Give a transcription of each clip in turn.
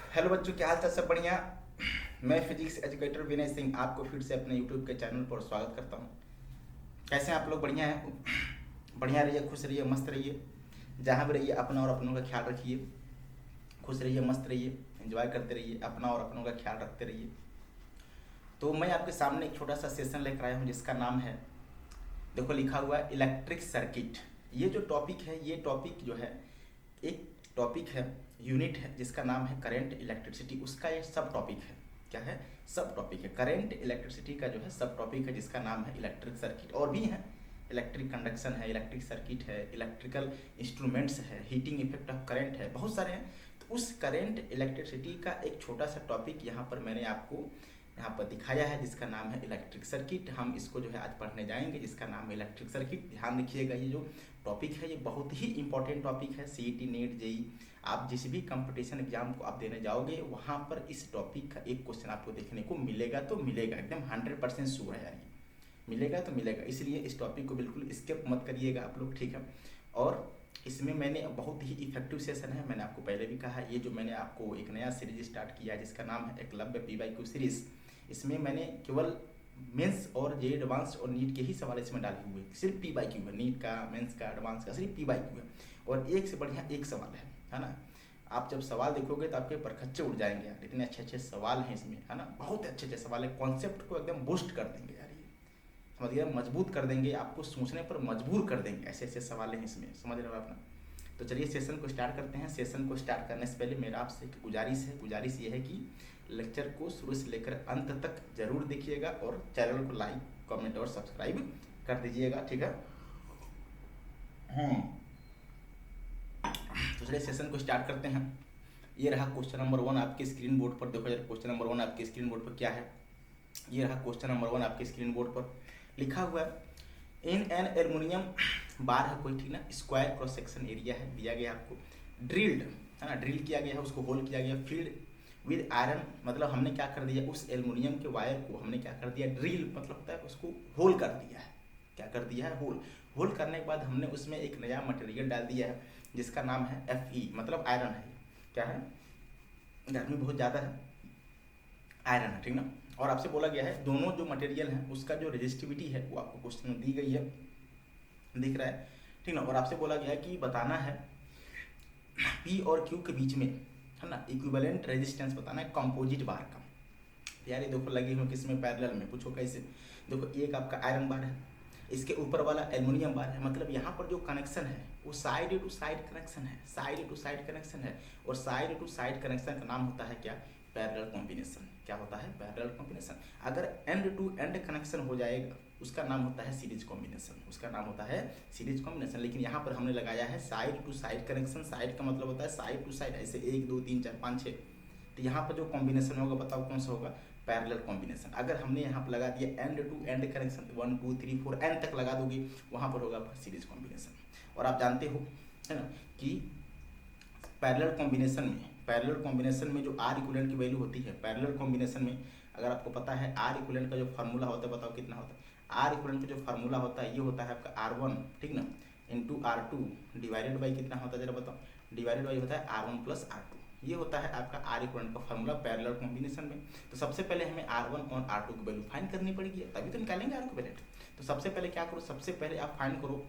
Hello बच्चों, क्या हाल चाल? सब बढ़िया। मैं फिजिक्स एजुकेटर विनय सिंह आपको फिर से अपने यूट्यूब के चैनल पर स्वागत करता हूँ। कैसे हैं आप लोग? बढ़िया हैं? बढ़िया रहिए, खुश रहिए, मस्त रहिए। जहाँ भी रहिए अपना और अपनों का ख्याल रखिए। खुश रहिए, मस्त रहिए, एंजॉय करते रहिए, अपना और अपनों का ख्याल रखते रहिए। तो मैं आपके सामने एक छोटा सा सेशन लेकर आया हूँ जिसका नाम है, देखो लिखा हुआ है इलेक्ट्रिक सर्किट। ये जो टॉपिक है, ये टॉपिक जो है एक टॉपिक है, यूनिट है जिसका नाम है करंट इलेक्ट्रिसिटी। उसका ये सब टॉपिक है। क्या है? सब टॉपिक है। करंट इलेक्ट्रिसिटी का जो है सब टॉपिक है जिसका नाम है इलेक्ट्रिक सर्किट। और भी है, इलेक्ट्रिक कंडक्शन है, इलेक्ट्रिक सर्किट है, इलेक्ट्रिकल इंस्ट्रूमेंट्स है, हीटिंग इफेक्ट ऑफ करंट है, बहुत सारे हैं। तो उस करंट इलेक्ट्रिसिटी का एक छोटा सा टॉपिक यहाँ पर मैंने आपको यहाँ पर दिखाया है जिसका नाम है इलेक्ट्रिक सर्किट। हम इसको जो है आज पढ़ने जाएंगे जिसका नाम है इलेक्ट्रिक सर्किट। ध्यान रखिएगा, ये जो टॉपिक है ये बहुत ही इंपॉर्टेंट टॉपिक है। सीईटी, नेट, जेई, आप जिस भी कंपटीशन एग्जाम को आप देने जाओगे वहाँ पर इस टॉपिक का एक क्वेश्चन आपको देखने को मिलेगा, तो मिलेगा, एकदम 100% श्योर है यार, ये मिलेगा तो मिलेगा। इसलिए इस टॉपिक को बिल्कुल स्किप मत करिएगा आप लोग, ठीक है। और इसमें मैंने बहुत ही इफेक्टिव सेशन है, मैंने आपको पहले भी कहा, ये जो मैंने आपको एक नया सीरीज स्टार्ट किया है जिसका नाम है एकलव्य PYQ सीरीज। इसमें मैंने केवल मेंस और जे एडवांस और नीट के ही सवाल इसमें डाले हुए, सिर्फ PYQ है, नीट का, मेंस का, एडवांस का सिर्फ PYQ है। और एक से बढ़िया एक सवाल है ना। आप जब सवाल देखोगे तो आपके परखच्चे उड़ जाएंगे यार, इतने अच्छे अच्छे सवाल हैं इसमें, है ना। बहुत अच्छे अच्छे सवाल है, कॉन्सेप्ट को एकदम बूस्ट कर देंगे यार, ये समझ गए, मजबूत कर देंगे, आपको सोचने पर मजबूर कर देंगे, ऐसे ऐसे सवाल हैं इसमें, समझ रहे हो आप ना। तो चलिए सेशन को स्टार्ट करते हैं। सेशन को स्टार्ट करने से पहले मेरा आपसे एक गुजारिश ये है कि लेक्चर को शुरू से लेकर अंत तक जरूर देखिएगा और चैनल को लाइक, कमेंट और सब्सक्राइब कर दीजिएगा, ठीक है। तो चलिए सेशन को स्टार्ट करते हैं। ये रहा क्वेश्चन नंबर 1 आपके स्क्रीन बोर्ड पर। देखो जरा क्वेश्चन नंबर 1 आपके स्क्रीन बोर्ड पर क्या है। ये रहा क्वेश्चन नंबर 1 आपके स्क्रीन बोर्ड पर। लिखा हुआ है इन एन एल्युमिनियम बार है कोई, ठीक ना, स्क्वायर क्रॉस सेक्शन एरिया है दिया गया आपको, ड्रिल्ड है ना, ड्रिल किया गया है, उसको होल किया गया, फील्ड विद आयरन, मतलब हमने क्या कर दिया, उस एल्युमिनियम के वायर को हमने क्या कर दिया, ड्रिल मतलब होता है उसको होल कर दिया है। क्या कर दिया है? होल। होल करने के बाद हमने उसमें एक नया मटेरियल डाल दिया है जिसका नाम है Fe, मतलब आयरन है। क्या है? गर्मी बहुत ज़्यादा है, आयरन है, ठीक ना। और आपसे बोला गया है दोनों जो मटेरियल है उसका जो रेजिस्टिविटी है वो आपको क्वेश्चन में दी गई है, दिख रहा है, ठीक ना। और आपसे बोला गया है कि बताना है P और Q के बीच में, है ना, इक्विवेलेंट रेजिस्टेंस बताना है कंपोजिट बार का। यार ये देखो लगी हुई किसमें, पैरेलल में। पूछो कैसे? देखो एक आपका आयरन बार है, इसके ऊपर वाला एल्युमिनियम बार है, मतलब यहाँ पर जो कनेक्शन है वो साइड टू साइड कनेक्शन है, साइड टू साइड कनेक्शन है। और साइड टू साइड कनेक्शन का नाम होता है क्या? Parallel combination. क्या होता है? Parallel combination. अगर एंड टू एंड कनेक्शन हो जाएगा उसका नाम होता है सीरीज कॉम्बिनेशन, उसका नाम होता है सीरीज कॉम्बिनेशन। लेकिन यहाँ पर हमने लगाया है side to side connection. Side का मतलब होता है साइड टू साइड, ऐसे 1 2 3 4 5 6। तो यहाँ पर जो कॉम्बिनेशन होगा बताओ कौन सा होगा? Parallel combination. अगर हमने यहाँ पर लगा दिया end to end connection, 1 2 3 4 end तक लगा दोगे, वहाँ पर होगा सीरीज कॉम्बिनेशन। और आप जानते हो, है ना, कि पैरेलल कॉम्बिनेशन में जो आर इक्विवेलेंट की वैल्यू होती है, पैरेलल कॉम्बिनेशन में अगर आपको पता है आर इक्विवेलेंट का जो फार्मूला होता है, बताओ कितना होता है? आर इक्विवेलेंट का जो फार्मूला होता है ये होता है आपका R1, ठीक ना, इंटू R2 डिवाइडेड बाई कितना होता है जरा बताओ? डिवाइडेड बाई होता है R1 प्लस R2। ये होता है आपका आर इक्विवेलेंट का फार्मूला पैरेलल कॉम्बिनेशन में। तो सबसे पहले हमें R1 और R2 की वैल्यू फाइंड करनी पड़ेगी, तभी तो निकालेंगे आर इक्विवेलेंट। तो सबसे पहले क्या करो, सबसे पहले आप फाइंड करो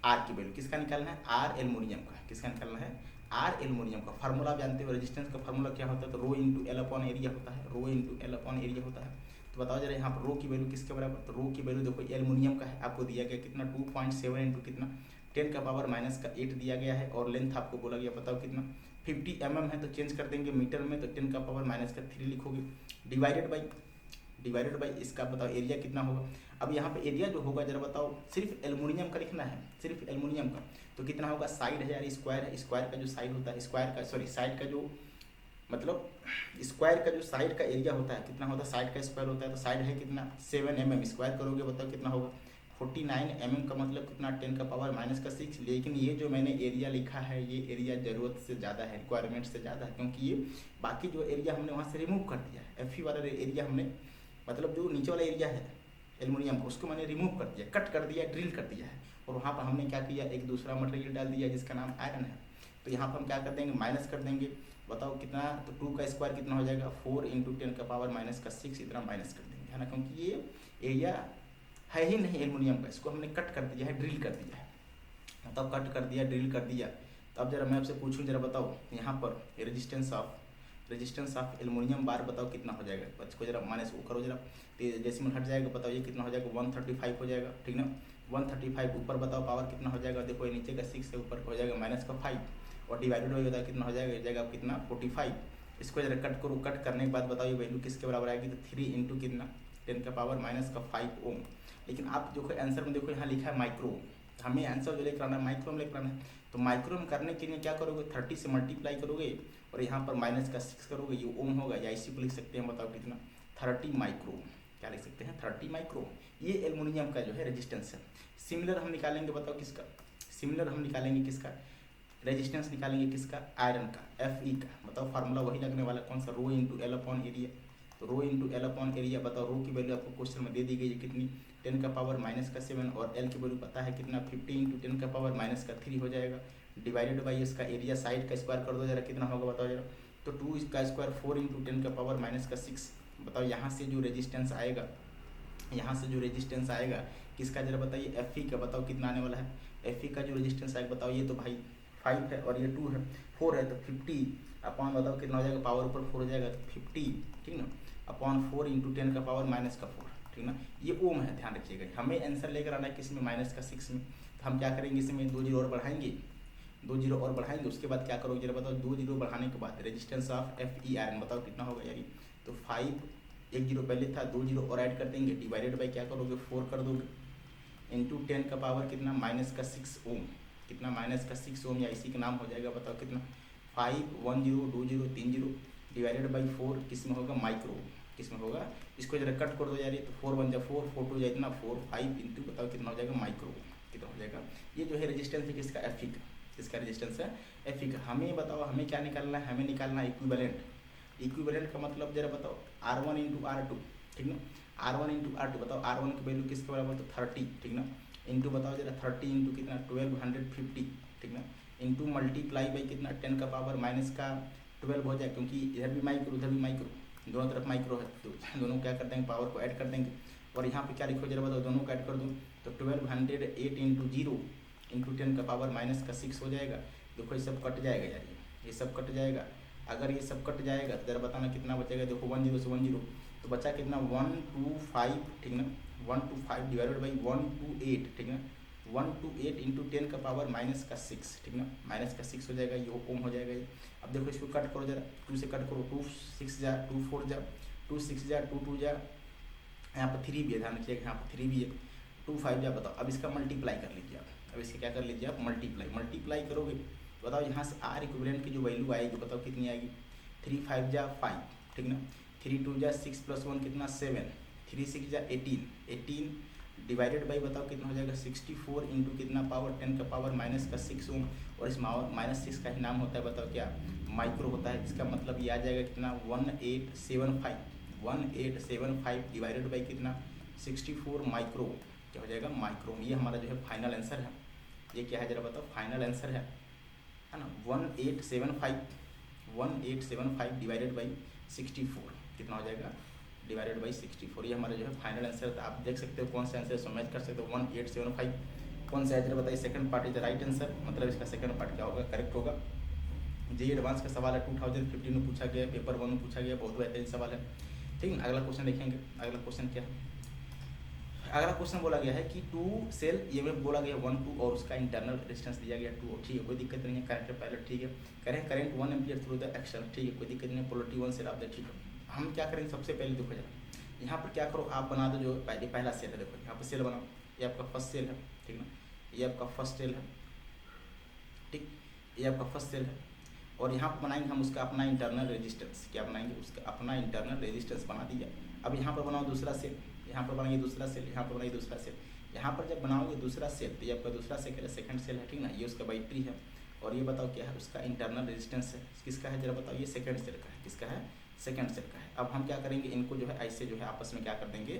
आर की वैल्यू। किसका निकालना है? आर एल्युमिनियम का। किसका निकालना है? आर एल्युमिनियम का। फार्मूला आप जानते हो, रेजिस्टेंस का फार्मूला क्या होता है? तो rho into L upon area होता है, rho into L upon area होता है। तो बताओ जरा यहाँ पर रो की वैल्यू किसके बराबर? तो रो की वैल्यू देखो एल्युमिनियम का है, आपको दिया गया कितना, 2.7 इंटू कितना, 10 का पावर माइनस का 8 दिया गया है। और लेंथ आपको बोला गया, बताओ कितना, 50 mm है, तो चेंज कर देंगे मीटर में, तो 10 का पावर माइनस का 3 लिखोगे, डिवाइडेड बाई इसका बताओ एरिया कितना होगा। अब यहाँ पे एरिया जो होगा जरा बताओ, सिर्फ एल्युमिनियम का लिखना है, सिर्फ एल्युमिनियम का। तो कितना होगा? साइड है यार, स्क्वायर है, स्क्वायर का जो साइड होता है, स्क्वायर का सॉरी साइड का जो मतलब स्क्वायर का जो साइड का एरिया होता है कितना होता है? साइड का स्क्वायर होता है, तो साइड है कितना, 7 mm, स्क्वायर करोगे बताओ कितना होगा? 49 mm का मतलब कितना, 10 का पावर माइनस का 6। लेकिन ये जो मैंने एरिया लिखा है ये एरिया ज़रूरत से ज़्यादा है, रिक्वायरमेंट से ज़्यादा है, क्योंकि ये बाकी जो एरिया हमने वहाँ से रिमूव कर दिया है। Fe वाला एरिया हमने, मतलब जो नीचे वाला एरिया है एल्युमिनियम का, उसको मैंने रिमूव कर दिया, कट कर दिया, ड्रिल कर दिया है। और वहाँ पर हमने क्या किया, एक दूसरा मटेरियल डाल दिया जिसका नाम आयरन है। तो यहाँ पर हम क्या कर देंगे, माइनस कर देंगे। बताओ कितना, तो 2 का स्क्वायर कितना हो जाएगा, 4 × 10⁻⁻6 इतना माइनस कर देंगे, है ना, क्योंकि ये एरिया है ही नहीं एल्युमिनियम का, इसको हमने कट कर दिया है, ड्रिल कर दिया है। मतलब कट कर दिया, ड्रिल कर दिया। तो अब जरा मैं आपसे पूछूं, जरा बताओ यहाँ पर रेजिस्टेंस ऑफ एल्युमिनियम बार बताओ कितना हो जाएगा। इसको जरा माइनस वो करो जरा, डेसिमल हट जाएगा, बताओ ये कितना हो जाएगा, 135 हो जाएगा, ठीक ना। 135 ऊपर बताओ पावर कितना हो जाएगा, देखो ये नीचे का 6 से ऊपर हो जाएगा -5 और डिवाइडेड बाई बताओ कितना हो जाएगा, ये जाएगा कितना 45। इसको जरा कट करो, कट करने के बाद बताओ ये वैल्यू किसके बराबर आएगी, तो 3 × कितना 10⁻⁻5 ओम। लेकिन आप देखो आंसर में देखो यहाँ लिखा है माइक्रो, हमें आंसर जो लेकर आना है माइक्रो में लेकर आना है। तो माइक्रो में करने के लिए क्या करोगे, 30 से मल्टीप्लाई करोगे और यहाँ पर -6 करोगे, ये ओम होगा, या इसी को लिख सकते हैं, बताओ कितना 30 माइक्रो। क्या लिख सकते हैं, 30 माइक्रो। ये एल्युमिनियम का जो है रेजिस्टेंस है। सिमिलर हम निकालेंगे, बताओ किसका, सिमिलर हम निकालेंगे किसका, रेजिस्टेंस निकालेंगे किसका, आयरन का, Fe का। बताओ फार्मूला वही लगने वाला, कौन सा, ρ × L/एरिया। तो ρ × L/एरिया, बताओ रो की वैल्यू आपको क्वेश्चन में दे दी गई है कितनी, 10⁻⁻7 और L की वैल्यू पता है कितना, 50 × 10⁻³ हो जाएगा, डिवाइडेड बाई इसका एरिया, साइड का स्क्वायर कर दो जरा, कितना होगा बताओ जरा। तो 2 का स्क्वायर 4 × 10⁻⁻6। बताओ यहाँ से जो रेजिस्टेंस आएगा, यहाँ से जो रेजिस्टेंस आएगा किसका, जरा बताइए, Fe का। बताओ कितना आने वाला है, Fe का जो रेजिस्टेंस आएगा, बताओ ये तो भाई 5 है और ये 2 है, 4 है, तो 50 अपॉन बताओ कितना हो जाएगा, पावर ऊपर 4 हो जाएगा, तो 50, ठीक ना, अपॉन 4 × 10⁻⁻4, ठीक ना। ये ओम है, ध्यान रखिएगा। हमें आंसर लेकर आना है किस में, -6 में। तो हम क्या करेंगे, इसमें 2 जीरो और बढ़ाएंगे, 2 जीरो और बढ़ाएंगे, उसके बाद क्या करोगे जरा बताओ, 2 जीरो बढ़ाने के बाद रेजिस्टेंस ऑफ Fe आयरन बताओ कितना होगा यार। तो 5, 1 जीरो पहले था, 2 जीरो और ऐड कर देंगे, डिवाइडेड बाई क्या करोगे, 4 कर दोगे, इंटू 10 का पावर कितना, -6 ओम, कितना -6 ओम, या इसी का नाम हो जाएगा, बताओ कितना 5, 1 0, 2 0, 3 0 डिवाइडेड बाई 4, किस में होगा, माइक्रो, किस में होगा। इसको जरा कट कर दो यार, तो 4 1 जा 4, 4 2 जा इतना 4, 5 इंटू बताओ कितना हो जाएगा, माइक्रो, कितना हो जाएगा। ये जो है रेजिस्टेंस है किसका, Fe का, किसका रेजिस्टेंस है, Fe का। हमें बताओ हमें क्या निकालना है, हमें निकालना है इक्विवेलेंट। इक्विवेलेंट का मतलब जरा बताओ, R1 × R2, ठीक ना, R1 × R2, बताओ R1 की वैल्यू किसके बराबर, तो 30, ठीक ना, इंटू बताओ जरा 30 इंटू कितना 1250, ठीक ना, इंटू मल्टीप्लाई बाई कितना 10⁻⁻12 हो जाए, क्योंकि इधर भी माइक्रो उधर भी माइक्रो, दोनों तरफ माइक्रो है, तो दोनों क्या कर देंगे, पावर को ऐड कर देंगे। और यहाँ पे क्या लिखो जरा बताओ, दोनों को ऐड कर दो, तो 1208 × 0 × 10⁻⁻6 हो जाएगा। देखो ये सब कट जाएगा यार, ये सब कट जाएगा। अगर ये सब कट जाएगा तो जरा बताना कितना बचेगा, देखो 1 0 से 1 0 तो बचा कितना 125, ठीक ना, 125 डिवाइडेड बाई 128, ठीक ना, 128 इंटू 10⁻⁻6, ठीक ना, -6 हो जाएगा, ये ओम हो जाएगा ये। अब देखो इसको कट करो जरा, 2 से कट करो, 2 6 जा, 2 4 जा, 2 6 जा, 2 2 जा, यहाँ पर 3 भी है, ध्यान रखिएगा, यहाँ पर 3 भी है, 2 5 जा। बताओ अब इसका मल्टीप्लाई कर लीजिए आप, अब इसका क्या कर लीजिए आप, मल्टीप्लाई करोगे। बताओ यहाँ से R इक्विवेलेंट की जो वैल्यू आएगी, बताओ कितनी आएगी, 3 5 जा 5, ठीक ना, 3 2 जा 6 + 1 कितना 7, 3 6 जा 18 डिवाइडेड बाई बताओ कितना हो जाएगा, 64 इंटू कितना पावर 10⁻⁻6 ओम। और इस -6 का ही नाम होता है, बताओ क्या, माइक्रो होता है। इसका मतलब ये आ जाएगा कितना 1875 डिवाइडेड बाई कितना 64 माइक्रो, क्या हो जाएगा, माइक्रो। ये हमारा जो है फाइनल आंसर है। ये क्या है जरा बताओ, फाइनल आंसर है ना, 1875 डिवाइडेड बाई 64 कितना हो जाएगा, डिवाइडेड बाई 64। ये हमारा जो है फाइनल आंसर है। तो आप देख सकते हो कौन सा आंसर समझ कर सकते हो, 1875 कौन सा आंसर बताइए, second part is the right answer. मतलब इसका सेकंड पार्ट क्या होगा, करेक्ट होगा। जी एडवांस का सवाल है, 2015 में पूछा गया, पेपर 1 में पूछा गया, बहुत बेहतरीन सवाल है, ठीक है। अगला क्वेश्चन देखेंगे, अगला क्वेश्चन क्या है। अगला क्वेश्चन बोला गया है कि 2 सेल ये में बोला गया 1 2 और उसका इंटरनल रेजिस्टेंस दिया गया 2, ठीक है, कोई दिक्कत नहीं है। करंट पहले ठीक है, करें current 1 ampere through the action, ठीक है, कोई दिक्कत नहीं है। पोलरिटी 1 सेल आप देख, ठीक है। हम क्या करेंगे, सबसे पहले देखो जरा यहाँ पर क्या करो, आप बना दो जो पहला सेल है, देखो यहाँ पर सेल बनाओ, ये आपका फर्स्ट सेल है, ठीक ना, ये आपका फर्स्ट सेल है, ठीक, ये आपका फर्स्ट सेल है। और यहाँ पर बनाएंगे हम उसका अपना इंटरनल रेजिस्टेंस, क्या बनाएंगे, उसका अपना इंटरनल रेजिस्टेंस बना दिया। अब यहाँ पर बनाओ दूसरा सेल, यहाँ पर बनाइए दूसरा सेल, यहाँ पर बनाइए दूसरा सेल। यहाँ पर जब बनाओगे दूसरा सेल तो ये आपका दूसरा सेल है, सेकंड सेल है, ठीक ना, ये उसका बैटरी है। और ये बताओ क्या है, उसका इंटरनल रेजिस्टेंस है, किसका है जरा बताओ, ये सेकंड सेल का है, किसका है, सेकंड सेल का है। अब हम क्या करेंगे, इनको जो है ऐसे जो है आपस में क्या कर देंगे,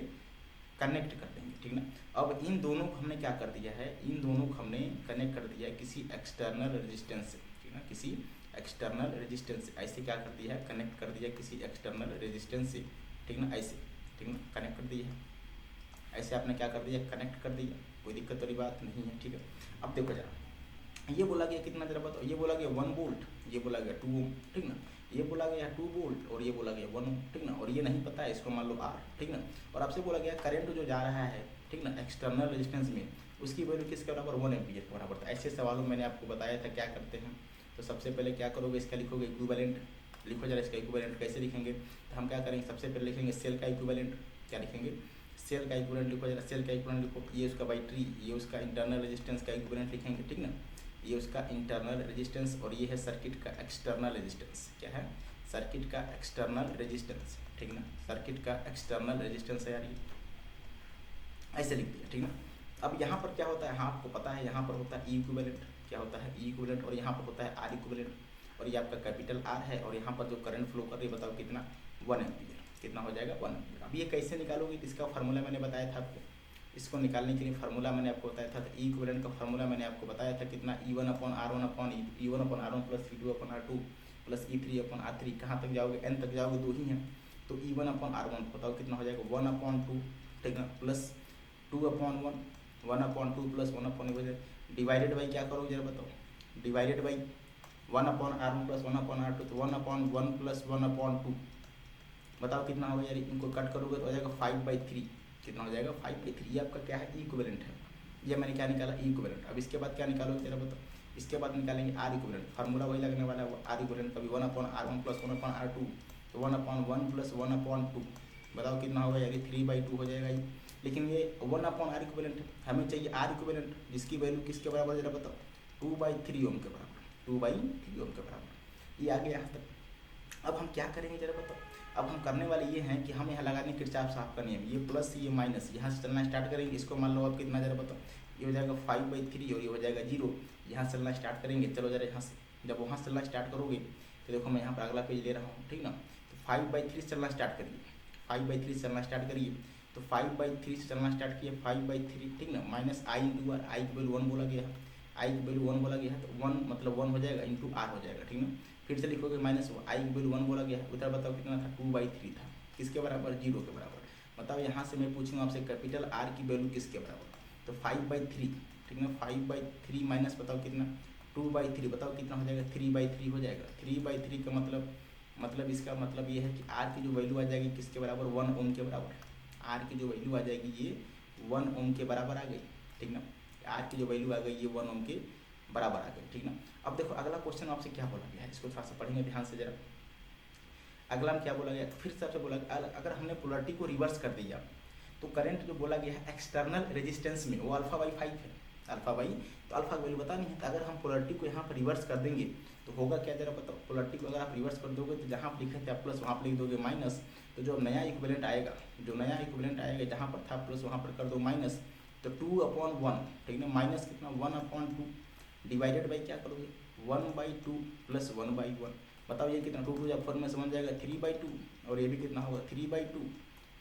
कनेक्ट कर देंगे, ठीक ना। अब इन दोनों को हमने क्या कर दिया है, इन दोनों को हमने कनेक्ट कर दिया है किसी एक्सटर्नल रेजिस्टेंस से, ठीक ठीक ना, किसी एक्सटर्नल रेजिस्टेंस से ऐसे क्या कर दिया है, कनेक्ट कर दिया किसी एक्सटर्नल रेजिस्टेंस से, ठीक ना, ऐसे, ठीक ना, कनेक्ट कर दिया है, ऐसे आपने क्या कर दिया, कनेक्ट कर दिया, कोई दिक्कत वाली बात नहीं है, ठीक है। अब देखो जरा, ये बोला गया कितना, जरा बताओ, ये बोला गया 1 वोल्ट, ये बोला गया 2 ओम, ठीक ना, ये बोला गया 2 वोल्ट और ये बोला गया 1 ओम, ठीक ना, और ये नहीं पता है, इसको मान लो R, ठीक ना, और आपसे बोला गया करंट जो जा रहा है, ठीक ना, एक्सटर्नल रेजिस्टेंस में, उसकी वैल्यू किसके बराबर, 1 एम्पीयर के बराबर। तो ऐसे सवालों मैंने आपको बताया था क्या करते हैं। तो सबसे पहले क्या करोगे, इसका लिखोगे इक्विवेलेंट, लिखो जरा इसका इक्विवेलेंट कैसे लिखेंगे। तो हम क्या करेंगे, सबसे पहले लिखेंगे सेल का इक्विवेलेंट, क्या लिखेंगे, सेल का इक्विवेलेंट लिखो जरा, सेल का इक्विवेलेंट लिखो, ये उसका बैटरी, ये उसका इंटरनल रेजिस्टेंस का इक्विवेलेंट लिखेंगे, ठीक ना, ये उसका इंटरनल रेजिस्टेंस और ये है सर्किट का एक्सटर्नल रेजिस्टेंस, क्या है, सर्किट का एक्सटर्नल रेजिस्टेंस, ठीक ना, सर्किट का एक्सटर्नल रेजिस्टेंस है यार, ये ऐसे लिख दिया, ठीक ना। अब यहाँ पर क्या होता है, हाँ आपको पता है, यहाँ पर होता है ई इक्विवेलेंट, क्या होता है ई इक्विवेलेंट, और यहाँ पर होता है आर इक्विवेलेंट, और ये आपका कैपिटल आर है, और यहाँ पर जो करंट फ्लो कर रही है बताओ कितना, 1 एम्पीयर, कितना हो जाएगा 1 एम्पीयर। अब ये कैसे निकालोगे, इसका फार्मूला मैंने बताया था आपको, इसको निकालने के लिए फार्मूला मैंने आपको बताया था, ई इक्विवेलेंट का फार्मूला मैंने आपको बताया था कितना, E1/R1 plus E2/R2 plus E3/R3, कहाँ तक जाओगे, n तक जाओगे, 2 ही हैं, तो E1/R1 बताओ कितना हो जाएगा 1/2, ठीक ना, प्लस 2/1, 1/2 प्लस 1/1 डिवाइडेड बाई क्या करोगे जरा बताओ, divided by 1/R1 plus 1/R2, तो 1/1 प्लस 1/2 बताओ कितना होगा यार, इनको कट करोगे तो हो जाएगा 5/3, कितना हो जाएगा 5/3, ये आपका क्या है, इक्विवेलेंट है। ये मैंने क्या निकाला, इक्विवेलेंट। अब इसके बाद क्या निकालोगे जरा बताओ, इसके बाद निकालेंगे आर इक्विवेलेंट, फार्मूला वही लगने वाला है आर इक्विवेलेंट, कभी 1/R1 प्लस 1/R2, तो 1/1 प्लस 1/2 बताओ कितना होगा यार, 3/2 हो जाएगा ये। लेकिन ये 1/R इक्विवेलेंट है, हमें चाहिए आर इक्विवेलेंट, जिसकी वैल्यू किसके बराबर जरा बताओ, 2/3 ओम के बराबर, 2/3 ओम के बराबर, ये आ गया यहाँ तक। अब हम क्या करेंगे जरा बताओ, अब हम करने वाले ये हैं कि हम यहाँ लगाने किरचॉफ साहब का नियम, ये प्लस ये माइनस, यहाँ से चलना स्टार्ट करेंगे, इसको मान लो अब कितना जरा बताओ, ये हो जाएगा 5/3 और ये हो जाएगा 0, यहाँ से चलना स्टार्ट करेंगे, चलो जरा यहाँ से, जब वहाँ से चलना स्टार्ट करोगे तो देखो मैं यहाँ पर अगला पेज ले रहा हूँ, ठीक ना, तो 5/3 से चलना स्टार्ट करिए, 5/3 से चलना स्टार्ट करिए, तो 5/3 से चलना स्टार्ट किया, 5/3, ठीक ना, माइनस आई इंटू आर, आई की वैल्यू 1 बोला गया है, आई की वैल्यू 1 बोला गया है, तो 1 मतलब 1 हो जाएगा इंटू आर हो जाएगा, ठीक ना, फिर से लिखोगे माइनस आई की वैल्यू 1 बोला गया है, उधर बताओ कितना था, 2/3 था, किसके बराबर, 0 के बराबर। बताओ यहाँ से मैं पूछूंगा आपसे कैपिटल आर की वैल्यू किसके बराबर, तो 5/3, ठीक ना, 5/3 माइनस बताओ कितना, 2/3, बताओ कितना हो जाएगा, 3/3 हो जाएगा। 3/3 का मतलब इसका मतलब ये है कि आर की जो वैल्यू आ जाएगी किसके बराबर, 1 ओम के बराबर, आर की जो वैल्यू आ जाएगी ये 1 ओम के बराबर आ गई, ठीक ना, आर की जो वैल्यू आ गई ये 1 ओम के बराबर आ गई, ठीक ना। अब देखो अगला क्वेश्चन आपसे क्या बोला गया है, इसको थोड़ा सा पढ़ेंगे ध्यान से जरा। अगला में क्या बोला गया, फिर से आपसे बोला गया अगर हमने पोलरिटी को रिवर्स कर दिया तो करंट जो बोला गया है एक्सटर्नल रेजिस्टेंस में वो α/5 है, α/, तो अल्फा की वैल्यू बतानी है, तो अगर हम पोलरिटी को यहाँ पर रिवर्स कर देंगे तो होगा क्या जरा बताओ, पोलरिटी को अगर आप रिवर्स कर दोगे तो जहाँ आप लिखे थे आप प्लस वहाँ पर लिख दोगे माइनस, तो जो नया इक्विवेलेंट आएगा, जो नया इक्विवेलेंट आएगा जहाँ पर था प्लस वहाँ पर कर दो माइनस, तो 2/1, ठीक ना, माइनस कितना 1/2 डिवाइडेड बाई क्या करोगे 1/2 प्लस 1/1, बताओ ये कितना 2 जब 4 में समझ जाएगा 3/2, और ये भी कितना होगा 3/2,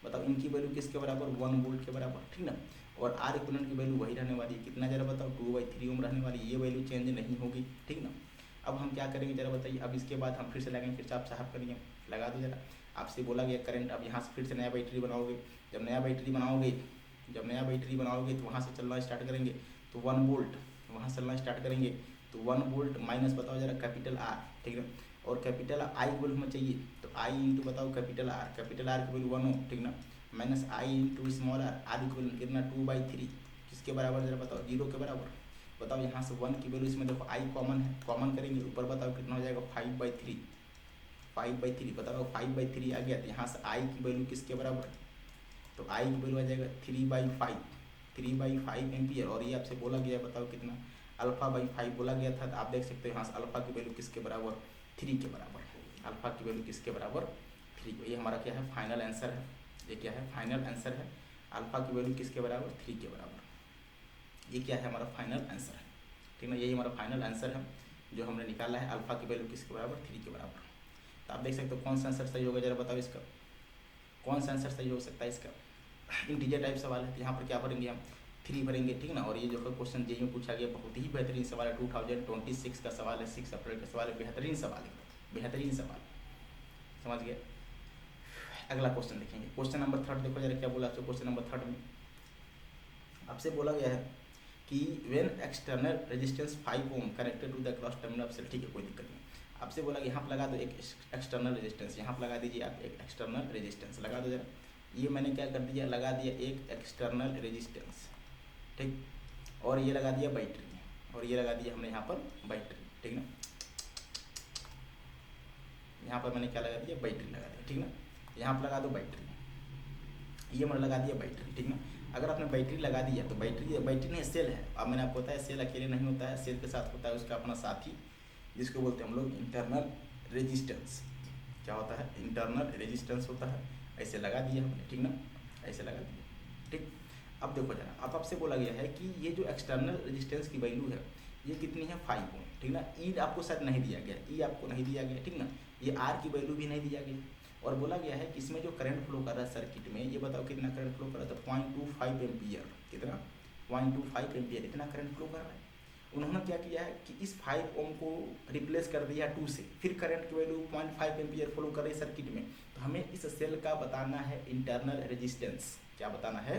बताओ इनकी वैल्यू किसके बराबर 1 वोल्ट के बराबर, ठीक ना, और आर इक्विवेलेंट की वैल्यू वही रहने वाली है, कितना जरा बताओ 2/3 ओम रहने वाली, ये वैल्यू चेंज नहीं होगी, ठीक ना। अब हम क्या करेंगे जरा बताइए, अब इसके बाद हम फिर से लगाएंगे किरचॉफ साहब का नियम, लगा दो जरा। आपसे बोला गया करंट, अब यहाँ से फिर से नया बैटरी बनाओगे, जब नया बैटरी बनाओगे तो वहाँ से चलना स्टार्ट करेंगे, तो 1 वोल्ट, वहाँ से चलना स्टार्ट करेंगे तो 1 वोल्ट माइनस बताओ जरा कैपिटल आर, ठीक है, और कैपिटल आई की वैल्यू हमें चाहिए, तो आई इंटू बताओ कैपिटल आर की वैल्यू 1 हो, ठीक ना, minus I into small R की वैल्यू कितना 2/3, किसके बराबर जरा बताओ 0 के बराबर। बताओ यहाँ से 1 की वैल्यू, इसमें देखो आई कॉमन है, कॉमन करेंगे ऊपर बताओ कितना हो जाएगा 5/3, बताओ 5/3 आ गया, तो यहाँ से आई की वैल्यू किसके बराबर, तो आई की वैल्यू आ जाएगा 3/5 एम्पियर, और ये आपसे बोला गया बताओ कितना α/5 बोला गया था, तो आप देख सकते हो यहाँ से अल्फा की वैल्यू किसके बराबर 3 के बराबर, अल्फा की वैल्यू किसके बराबर 3, ये हमारा क्या है फाइनल आंसर है, ये क्या है फाइनल आंसर है, अल्फा की वैल्यू किसके बराबर 3 के बराबर, ये क्या है हमारा फाइनल आंसर है, ठीक ना, यही हमारा फाइनल आंसर है जो हमने निकाला है, अल्फा की वैल्यू किसके बराबर 3 के बराबर। तो आप देख सकते हो कौन सा आंसर सही होगा जरा बताओ, इसका कौन सा आंसर सही हो सकता है, इसका इंटीजर टाइप सवाल है, तो यहाँ पर क्या भरेंगे हम 3 भरेंगे, ठीक ना। और ये जो है क्वेश्चन जेईई में पूछा गया, बहुत ही बेहतरीन सवाल है, 2026 का सवाल है, 6 अप्रैल का सवाल है, बेहतरीन सवाल है, बेहतरीन सवाल, समझ गए। अगला क्वेश्चन देखेंगे, क्वेश्चन नंबर 3 देखो जरा क्या बोला आपसे। क्वेश्चन नंबर 3 में आपसे बोला गया है कि when external resistance 5 ohm connected to the cross terminal of cell, ठीक है कोई दिक्कत नहीं। आपसे बोला कि यहाँ पर लगा दो एक एक्सटर्नल रेजिस्टेंस, यहाँ पर लगा दीजिए आप एक एक्सटर्नल रेजिस्टेंस लगा दो जरा। ये मैंने क्या कर दिया, लगा दिया एक एक्सटर्नल रेजिस्टेंस, ठीक। और ये लगा दिया बैटरी, और ये लगा दिया हमने यहाँ पर बैटरी, ठीक ना। यहाँ पर मैंने क्या लगा दिया, बैटरी लगा दिया, ठीक ना। यहाँ पर लगा दो बैटरी, ये मैंने लगा दिया बैटरी, ठीक ना। अगर आपने बैटरी लगा दिया तो बैटरी नहीं सेल है। अब मैंने आपको बताया सेल अकेले नहीं होता है, सेल के साथ होता है उसका अपना साथी, जिसको बोलते हैं हम लोग इंटरनल रेजिस्टेंस। क्या होता है, इंटरनल रेजिस्टेंस होता है। ऐसे लगा दिया हमने, ठीक ना, ऐसे लगा दिया, ठीक। अब देखो जरा, अब आपसे बोला गया है कि ये जो एक्सटर्नल रेजिस्टेंस की वैल्यू है ये कितनी है, 5 ओम, ठीक ना। ई आपको शायद नहीं दिया गया, ई आपको नहीं दिया गया, ठीक ना। ये आर की वैल्यू भी नहीं दिया गया। और बोला गया है कि इसमें जो करंट फ्लो कर रहा है सर्किट में, ये बताओ कितना करंट फ्लो कर रहा है, तो 0.25 एम्पियर, कितना 0.25 एम्पियर इतना करंट फ्लो कर रहा है। उन्होंने क्या किया है कि इस 5 ओम को रिप्लेस कर दिया 2 से, फिर करंट की वैल्यू 0.5 एम्पियर फ्लो कर रही सर्किट में। तो हमें इस सेल का बताना है इंटरनल रेजिस्टेंस। क्या बताना है,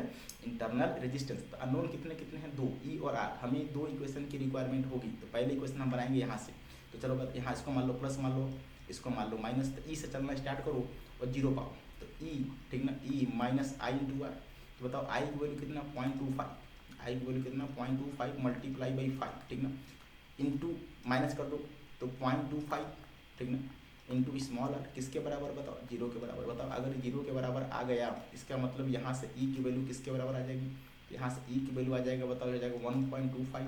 इंटरनल रेजिस्टेंस। तो अननोन कितने कितने हैं, 2, ई और आर। हमें 2 इक्वेशन की रिक्वायरमेंट होगी। तो पहले इक्वेशन हम बनाएंगे यहाँ से, तो चलो यहाँ इसको मान लो प्लस, मान लो इसको मान लो माइनस, तो ई से चलना स्टार्ट करो और 0 पाओ, तो ई, ठीक ना, E minus I into are. तो बताओ आई की वैल्यू कितना, 0.25, आई की वैल्यू कितना 0.25 मल्टीप्लाई बाई 5, ठीक ना, इंटू माइनस कर दो तो 0.25, ठीक ना, इंटू स्मॉल आर किसके बराबर बताओ, 0 के बराबर। बताओ अगर 0 के बराबर आ गया, इसका मतलब यहाँ से ई की वैल्यू किसके बराबर आ जाएगी, यहाँ से ई की वैल्यू आ जाएगा, बताओ हो जाएगा 1.25,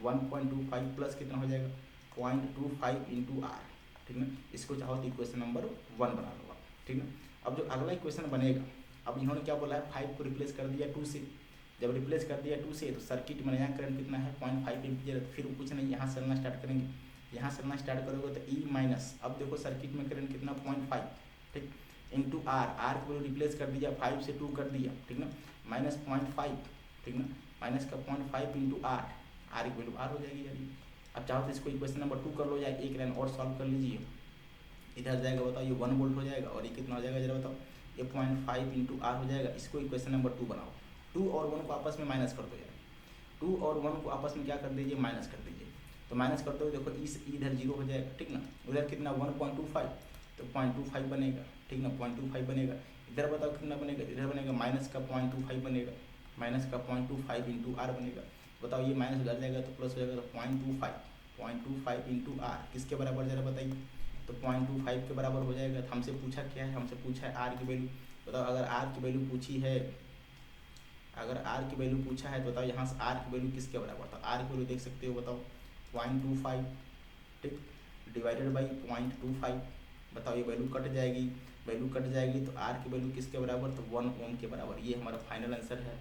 1.25 प्लस कितना हो जाएगा 0.25 इंटू आर, ठीक ना। इसको चाहो तो इक्वेशन नंबर 1 बना लो आप, ठीक ना। अब जो अगला इक्वेशन बनेगा, अब इन्होंने क्या बोला है, 5 को रिप्लेस कर दिया 2 से। जब रिप्लेस कर दिया 2 से तो सर्किट में नया करंट कितना है, 0.5 एम्पियर। फिर कुछ नहीं, यहाँ से चलना स्टार्ट करेंगे, यहाँ से चलना स्टार्ट करोगे तो ई माइनस, अब देखो सर्किट में करंट कितना 0.5, ठीक, इंटू आर, आर को रिप्लेस कर दिया 5 से 2 कर दिया, ठीक ना, माइनस 0.5, ठीक ना, माइनस का 0.5 इंटू आर, आर की वैल्यू आर हो जाएगी यार। अब चाहो तो इसको इक्वेशन नंबर 2 कर लो, या एक लाइन और सॉल्व कर लीजिए। इधर जाएगा बताओ ये 1 वोल्ट हो जाएगा, और ये कितना हो जाएगा जरा बताओ, ये 0.5 इंटू आर हो जाएगा। इसको इक्वेशन नंबर 2 बनाओ। 2 और 1 को आपस में माइनस कर दो यार, 2 और 1 को आपस में क्या कर दीजिए, माइनस कर दीजिए। तो माइनस करते हुए देखो इधर 0 हो जाएगा, ठीक ना। उधर कितना 1.25, तो 0.25 बनेगा, ठीक ना, 0.25 बनेगा। इधर बताओ कितना बनेगा, इधर बनेगा माइनस का 0.25 बनेगा, माइनस का 0.25 इंटू आर बनेगा। बताओ ये माइनस उधर जाएगा तो प्लस हो जाएगा, तो 0.25 इंटू आर किसके बराबर जरा बताइए, तो 0.25 के बराबर हो जाएगा। तो हमसे पूछा क्या है, हमसे पूछा है आर की वैल्यू। बताओ अगर आर की वैल्यू पूछी है, अगर आर की वैल्यू पूछा है तो बताओ यहाँ से आर की वैल्यू किसके बराबर था। आर की वैल्यू देख सकते हो, बताओ 0.25, ठीक, डिवाइडेड बाई 0.25। बताओ ये वैल्यू कट जाएगी, वैल्यू कट जाएगी तो आर की वैल्यू किसके बराबर, तो 1 ओम के बराबर। ये हमारा फाइनल आंसर है,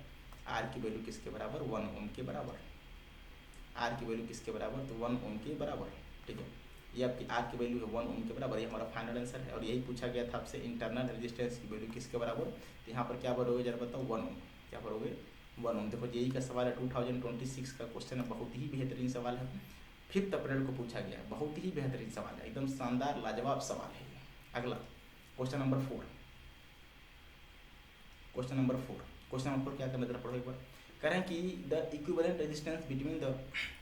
आर की वैल्यू किसके बराबर, 1 ओम के बराबर। आर की वैल्यू किसके बराबर, तो 1 ओम के बराबर, ठीक है। ये आपकी आर की वैल्यू है 1 ओम के बराबर, ये हमारा फाइनल आंसर है। और यही पूछा गया था आपसे इंटरनल रेजिस्टेंस की वैल्यू किसके बराबर। तो यहाँ पर क्या भरोगे जरा बताओ, 1 ओम। क्या भरोगे, 1 ओम। देखो जेईई का सवाल है, 2026 का क्वेश्चन है, बहुत ही बेहतरीन सवाल है। 5 अप्रैल को पूछा गया है, बहुत ही बेहतरीन सवाल है, एकदम शानदार लाजवाब सवाल है। अगला question number 4, question number 4, question number 4 क्या करना जरा पढ़ो एक बार। कह रहे हैं कि the equivalent resistance between the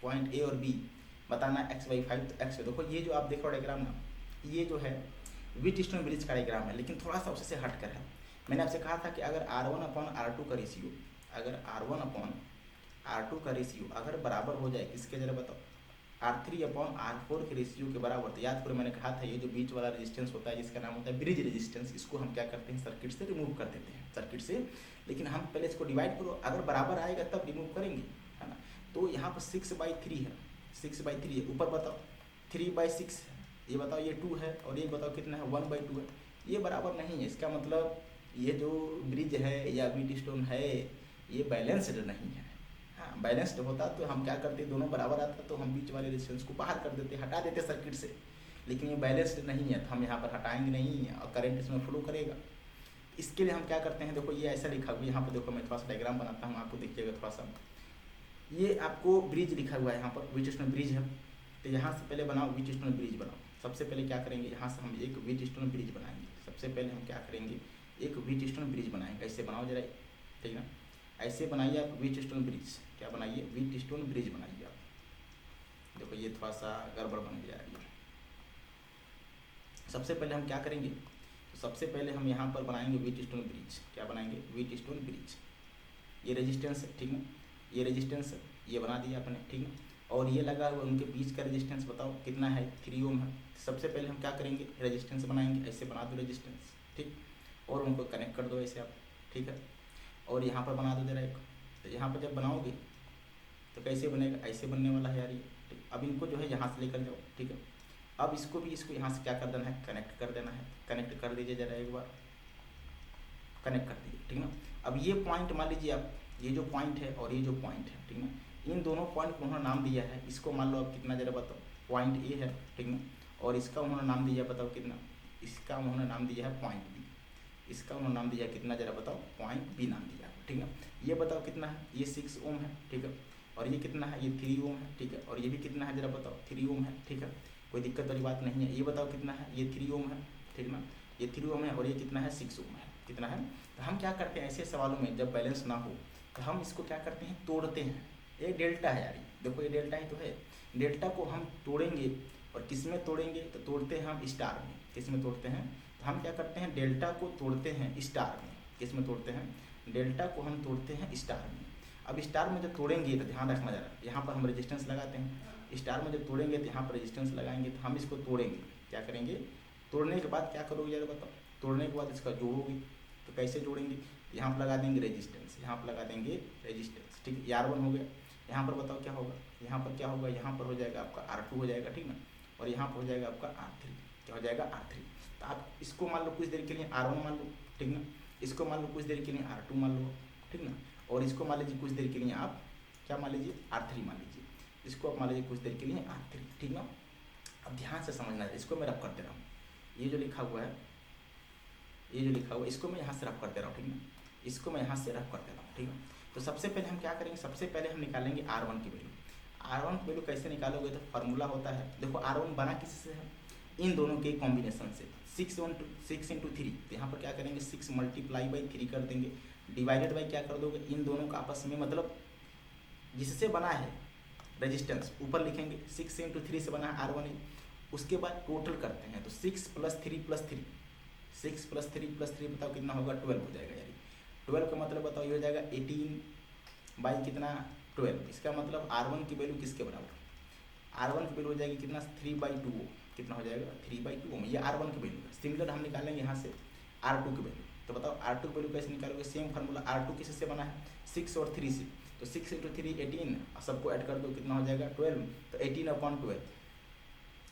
point A और बी बताना x/5। तो x, देखो ये जो आप देख रहे हो डायग्राम ना, ये जो है व्हीटस्टोन ब्रिज का डायग्राम है, लेकिन थोड़ा सा उससे हट कर है। मैंने आपसे कहा था कि अगर R1/R2 का रेशियो, अगर R1/R2 का रेशियो अगर बराबर हो जाए, किसके जरा बताओ, R3/R4 के रेशियो के बराबर। तो याद करो मैंने कहा था ये जो बीच वाला रेजिस्टेंस होता है जिसका नाम होता है ब्रिज रेजिस्टेंस, इसको हम क्या करते हैं, सर्किट से रिमूव कर देते हैं, सर्किट से। लेकिन हम पहले इसको डिवाइड करो, अगर बराबर आएगा तब रिमूव करेंगे, है ना। तो यहाँ पर 6/3 है, 6/3 है। ऊपर बताओ 3/6 है, ये बताओ ये 2 है, और ये बताओ कितना है 1/2 है। ये बराबर नहीं है, इसका मतलब ये जो ब्रिज है या व्हीटस्टोन है ये बैलेंस्ड नहीं है। हाँ, बैलेंस्ड होता तो हम क्या करते, दोनों बराबर आता तो हम बीच वाले रेजिस्टेंस को बाहर कर देते, हटा देते सर्किट से। लेकिन ये बैलेंस्ड नहीं है तो हम यहाँ पर हटाएंगे नहीं, और करंट इसमें फ्लो करेगा। इसके लिए हम क्या करते हैं, देखो ये ऐसा लिखा हुआ है, यहाँ पर देखो मैं थोड़ा सा डायग्राम बनाता हूँ, आपको देखिएगा थोड़ा सा। ये आपको ब्रिज लिखा हुआ है, यहाँ पर व्हीट स्टोन ब्रिज है, तो यहाँ से पहले बनाओ व्हीट स्टोन ब्रिज बनाओ। सबसे पहले क्या करेंगे, यहाँ से हम एक व्हीट स्टोन ब्रिज बनाएंगे। सबसे पहले हम क्या करेंगे, एक व्हीट स्टोन ब्रिज बनाएंगे। ऐसे बनाओ जरा, ठीक ना, ऐसे बनाइए आप व्हीट स्टोन ब्रिज। क्या बनाइए, व्हीट स्टोन ब्रिज बनाइए आप। देखो ये थोड़ा सा गड़बड़ बन गया है। सबसे पहले हम क्या करेंगे, तो सबसे पहले हम यहाँ पर बनाएंगे व्हीट स्टोन ब्रिज। क्या बनाएंगे, व्हीट स्टोन ब्रिज। ये रेजिस्टेंस है, ठीक है, ये रेजिस्टेंस है, ये बना दिया आपने, ठीक है। और ये लगा हुआ उनके बीच का रेजिस्टेंस बताओ कितना है, 3 ओम है। सबसे पहले हम क्या करेंगे, रेजिस्टेंस बनाएंगे। ऐसे बना दो रेजिस्टेंस, ठीक, और उनको कनेक्ट कर दो ऐसे आप, ठीक है। और यहाँ पर बना दो जरा एक। तो यहाँ पर जब बनाओगे तो कैसे बनेगा, ऐसे बनने वाला है यार ये, ठीक। अब इनको जो है यहाँ से लेकर जाओ, ठीक है। अब इसको भी, इसको यहाँ से क्या कर देना है, कनेक्ट कर देना है। कनेक्ट कर दीजिए जरा एक बार, कनेक्ट कर दीजिए, ठीक ना। अब ये पॉइंट मान लीजिए आप, ये जो पॉइंट है और ये जो पॉइंट है, ठीक ना, इन दोनों पॉइंट को उन्होंने नाम दिया है। इसको मान लो आप कितना जरा बताओ, पॉइंट ए है, ठीक ना, और इसका उन्होंने नाम दिया बताओ कितना, इसका उन्होंने नाम दिया है पॉइंट बी। इसका उन्होंने नाम दिया कितना जरा बताओ, पॉइंट बी नाम दिया, ठीक ना। ये बताओ कितना है, ये 6 ओम है, ठीक है। और ये कितना है, ये 3 ओम है, ठीक है। और ये भी कितना है जरा बताओ, 3 ओम है, ठीक है। कोई दिक्कत वाली बात नहीं है। ये बताओ कितना है, ये 3 ओम है, ठीक ना, ये 3 ओम है। और ये कितना है, 6 ओम है, कितना है। तो हम क्या करते हैं ऐसे सवालों में, जब बैलेंस ना हो तो हम इसको क्या करते हैं, तोड़ते हैं। ये डेल्टा है यार, देखो ये डेल्टा ही तो है। डेल्टा को हम तोड़ेंगे, और किस में तोड़ेंगे, तो तोड़ते हैं हम स्टार में। किस में तोड़ते हैं, तो हम क्या करते हैं, डेल्टा को तोड़ते हैं स्टार में। किस में तोड़ते हैं, डेल्टा को हम तोड़ते हैं स्टार में। अब स्टार में जब तोड़ेंगे तो ध्यान रखना जरा, यहाँ पर हम रेजिस्टेंस लगाते हैं। स्टार में जब तोड़ेंगे तो यहाँ पर रेजिस्टेंस लगाएंगे। तो हम इसको तोड़ेंगे, क्या करेंगे, तोड़ने के बाद क्या करोगे जरा बताओ, तोड़ने के बाद इसका जोड़ोगे। तो कैसे जोड़ेंगे, यहाँ पर लगा देंगे रेजिस्टेंस, यहाँ पर लगा देंगे रेजिस्टेंस, ठीक है। R1 हो गया। यहाँ पर बताओ क्या होगा, यहाँ पर क्या होगा, यहाँ पर हो जाएगा आपका R2 हो जाएगा, ठीक ना। और यहाँ पर हो जाएगा आपका R3। क्या हो जाएगा, R3। तो आप इसको मान लो कुछ देर के लिए R1 मान लो, ठीक ना। इसको मान लो कुछ देर के लिए R2 मान लो, ठीक ना। और इसको मान लीजिए कुछ देर के लिए आप क्या मान लीजिए, R3 मान लीजिए। इसको आप मान लीजिए कुछ देर के लिए R3, ठीक ना। अब ध्यान से समझना है, इसको मैं रब कर दे रहा हूँ। ये जो लिखा हुआ है, ये जो लिखा हुआ है, इसको मैं यहाँ से रब कर दे रहा हूँ, ठीक ना। इसको मैं यहाँ से रब कर दे रहा हूँ, ठीक है। तो सबसे पहले हम क्या करेंगे, सबसे पहले हम निकालेंगे R1 की वैल्यू। R1 की वैल्यू कैसे निकालोगे, तो फार्मूला होता है, देखो R1 बना किससे है, इन दोनों के कॉम्बिनेशन से। 6 इंटू 3, तो यहाँ पर क्या करेंगे, 6 मल्टीप्लाई बाई 3 कर देंगे, डिवाइडेड बाई क्या कर दोगे, इन दोनों का आपस में मतलब जिससे बना है रेजिस्टेंस ऊपर लिखेंगे। 6 इंटू 3 से बना है R1। उसके बाद टोटल करते हैं, तो 6 + 3 + 3, 6 + 3 + 3 बताओ कितना होगा, 12 हो जाएगा यार। 12 का मतलब बताओ ये हो जाएगा 18 बाई कितना, 12। इसका मतलब R1 की वैल्यू किसके बराबर, R1 की वैल्यू हो जाएगी कितना, 3/2 ओम। कितना हो जाएगा, 3/2 ओम। ये R1 की वैल्यू है। सिमिलर हम निकालेंगे यहाँ से R2 की वैल्यू। तो बताओ R2 की वैल्यू कैसे निकालोगे, सेम फार्मूला। R2 किससे बना है, 6 और 3 से। तो 6 इंटू 3 18, सबको ऐड कर दो, कितना हो जाएगा 12। तो 18/12,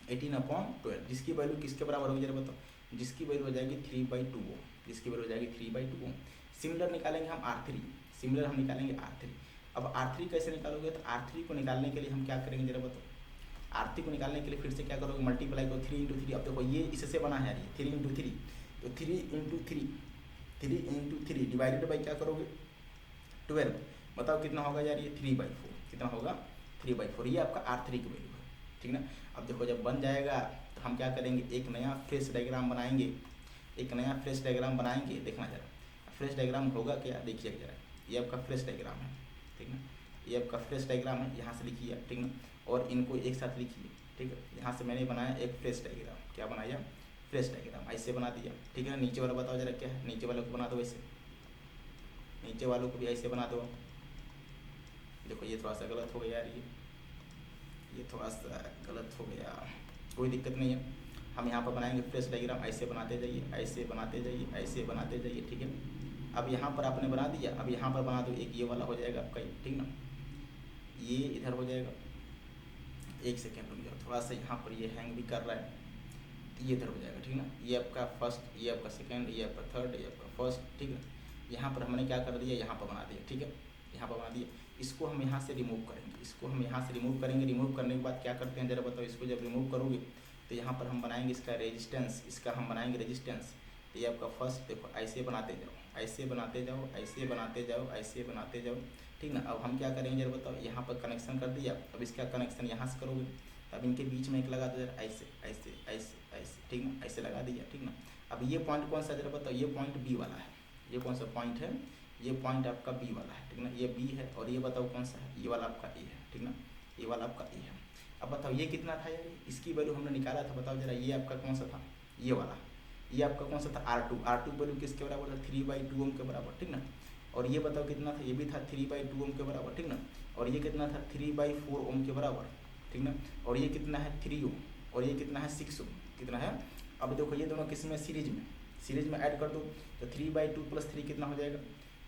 18/12, जिसकी वैल्यू किसके बराबर होगी जरा बताओ, जिसकी वैल्यू हो जाएगी 3/2 ओम, जिसकी वैल्यू हो जाएगी 3/2 ओम। सिमिलर निकालेंगे हम R3, सिमिलर हम निकालेंगे R3। अब R3 कैसे निकालोगे, तो R3 को निकालने के लिए हम क्या करेंगे जरा बताओ, R3 को निकालने के लिए फिर से क्या करोगे, मल्टीप्लाई करो 3 इंटू 3। अब देखो ये इससे बना है यार, ये 3 इंटू 3, तो 3 इंटू 3, 3 इंटू 3 डिवाइडेड बाई क्या करोगे, 12। बताओ कितना होगा यार, ये 3/4। कितना होगा, 3/4। ये आपका R3 की वैल्यू है, ठीक ना। अब देखो जब बन जाएगा तो हम क्या करेंगे, एक नया फ्रेश डायग्राम बनाएंगे। एक नया फ्रेश डायग्राम बनाएंगे, देखना जरा फ्रेश डायग्राम होगा क्या, देखिए जरा। ये आपका फ्रेश डायग्राम है, ठीक ना। ये आपका फ्रेश डायग्राम है, यहाँ से लिखिए, ठीक ना। और इनको एक साथ लिखिए, ठीक है। यहाँ से मैंने बनाया एक फ्रेश डायग्राम। क्या बनाया, फ्रेश डायग्राम। ऐसे बना दिया, ठीक है। नीचे वाला बताओ जरा क्या है, नीचे वालों को बना दो ऐसे, नीचे वालों को भी ऐसे बना दो। देखो ये थोड़ा सा गलत हो गया यार, ये थोड़ा सा गलत हो गया, कोई दिक्कत नहीं है। हम यहाँ पर बनाएंगे फ्रेश डायग्राम। ऐसे बनाते जाइए, ऐसे बनाते जाइए, ऐसे बनाते जाइए, ठीक है। अब यहाँ पर आपने बना दिया, अब यहाँ पर बना दो एक, ये वाला हो जाएगा आपका, ठीक ना। ये इधर हो जाएगा, एक सेकेंड रुक जाओ, थोड़ा सा यहाँ पर ये हैंग भी कर रहा है। ये इधर हो जाएगा, ठीक ना। ये आपका फर्स्ट, ये आपका सेकेंड, ये आपका थर्ड, ये आपका फर्स्ट, ठीक है। यहाँ पर हमने क्या कर दिया, यहाँ पर बना दिया, ठीक है। यहाँ पर बना दिया। इसको हम यहाँ से रिमूव करेंगे, इसको हम यहाँ से रिमूव करेंगे। रिमूव करने के बाद क्या करते हैं जरा बताओ, इसको जब रिमूव करोगे तो यहाँ पर हम बनाएंगे इसका रेजिस्टेंस, इसका हम बनाएंगे रेजिस्टेंस। ये आपका फर्स्ट, देखो ऐसे बनाते जाओ, ऐसे बनाते जाओ, ऐसे बनाते जाओ, ऐसे बनाते जाओ, ठीक ना। अब हम क्या करेंगे जरा बताओ, यहाँ पर कनेक्शन कर दिया, अब इसका कनेक्शन यहाँ से करोगे, अब इनके बीच में एक लगा दो जरा, ऐसे ऐसे ऐसे ऐसे, ठीक ना, ऐसे लगा दिया, ठीक ना। अब ये पॉइंट कौन सा जरा बताओ, ये पॉइंट बी वाला है, ये कौन सा पॉइंट है, ये पॉइंट आपका बी वाला है, ठीक ना, ये बी है, और ये बताओ कौन सा है, ये वाला आपका ए है, ठीक ना, ये वाला आपका ए है। अब बताओ ये कितना था यार, इसकी वैल्यू हमने निकाला था, बताओ जरा, ये आपका कौन सा था, ये वाला, ये आपका कौन सा था, R2 वैल्यू किसके बराबर था, 3/2 ओम के बराबर, ठीक ना। और ये बताओ कितना था, ये भी था 3/2 ओम के बराबर, ठीक ना। और ये कितना था, 3/4 ओम के बराबर, ठीक ना। और ये कितना है, 3 ओम, और ये कितना है, 6 ओम, कितना है। अब देखो ये दोनों किस में, सीरीज में ऐड कर दो, तो 3/2 + 3 कितना हो जाएगा,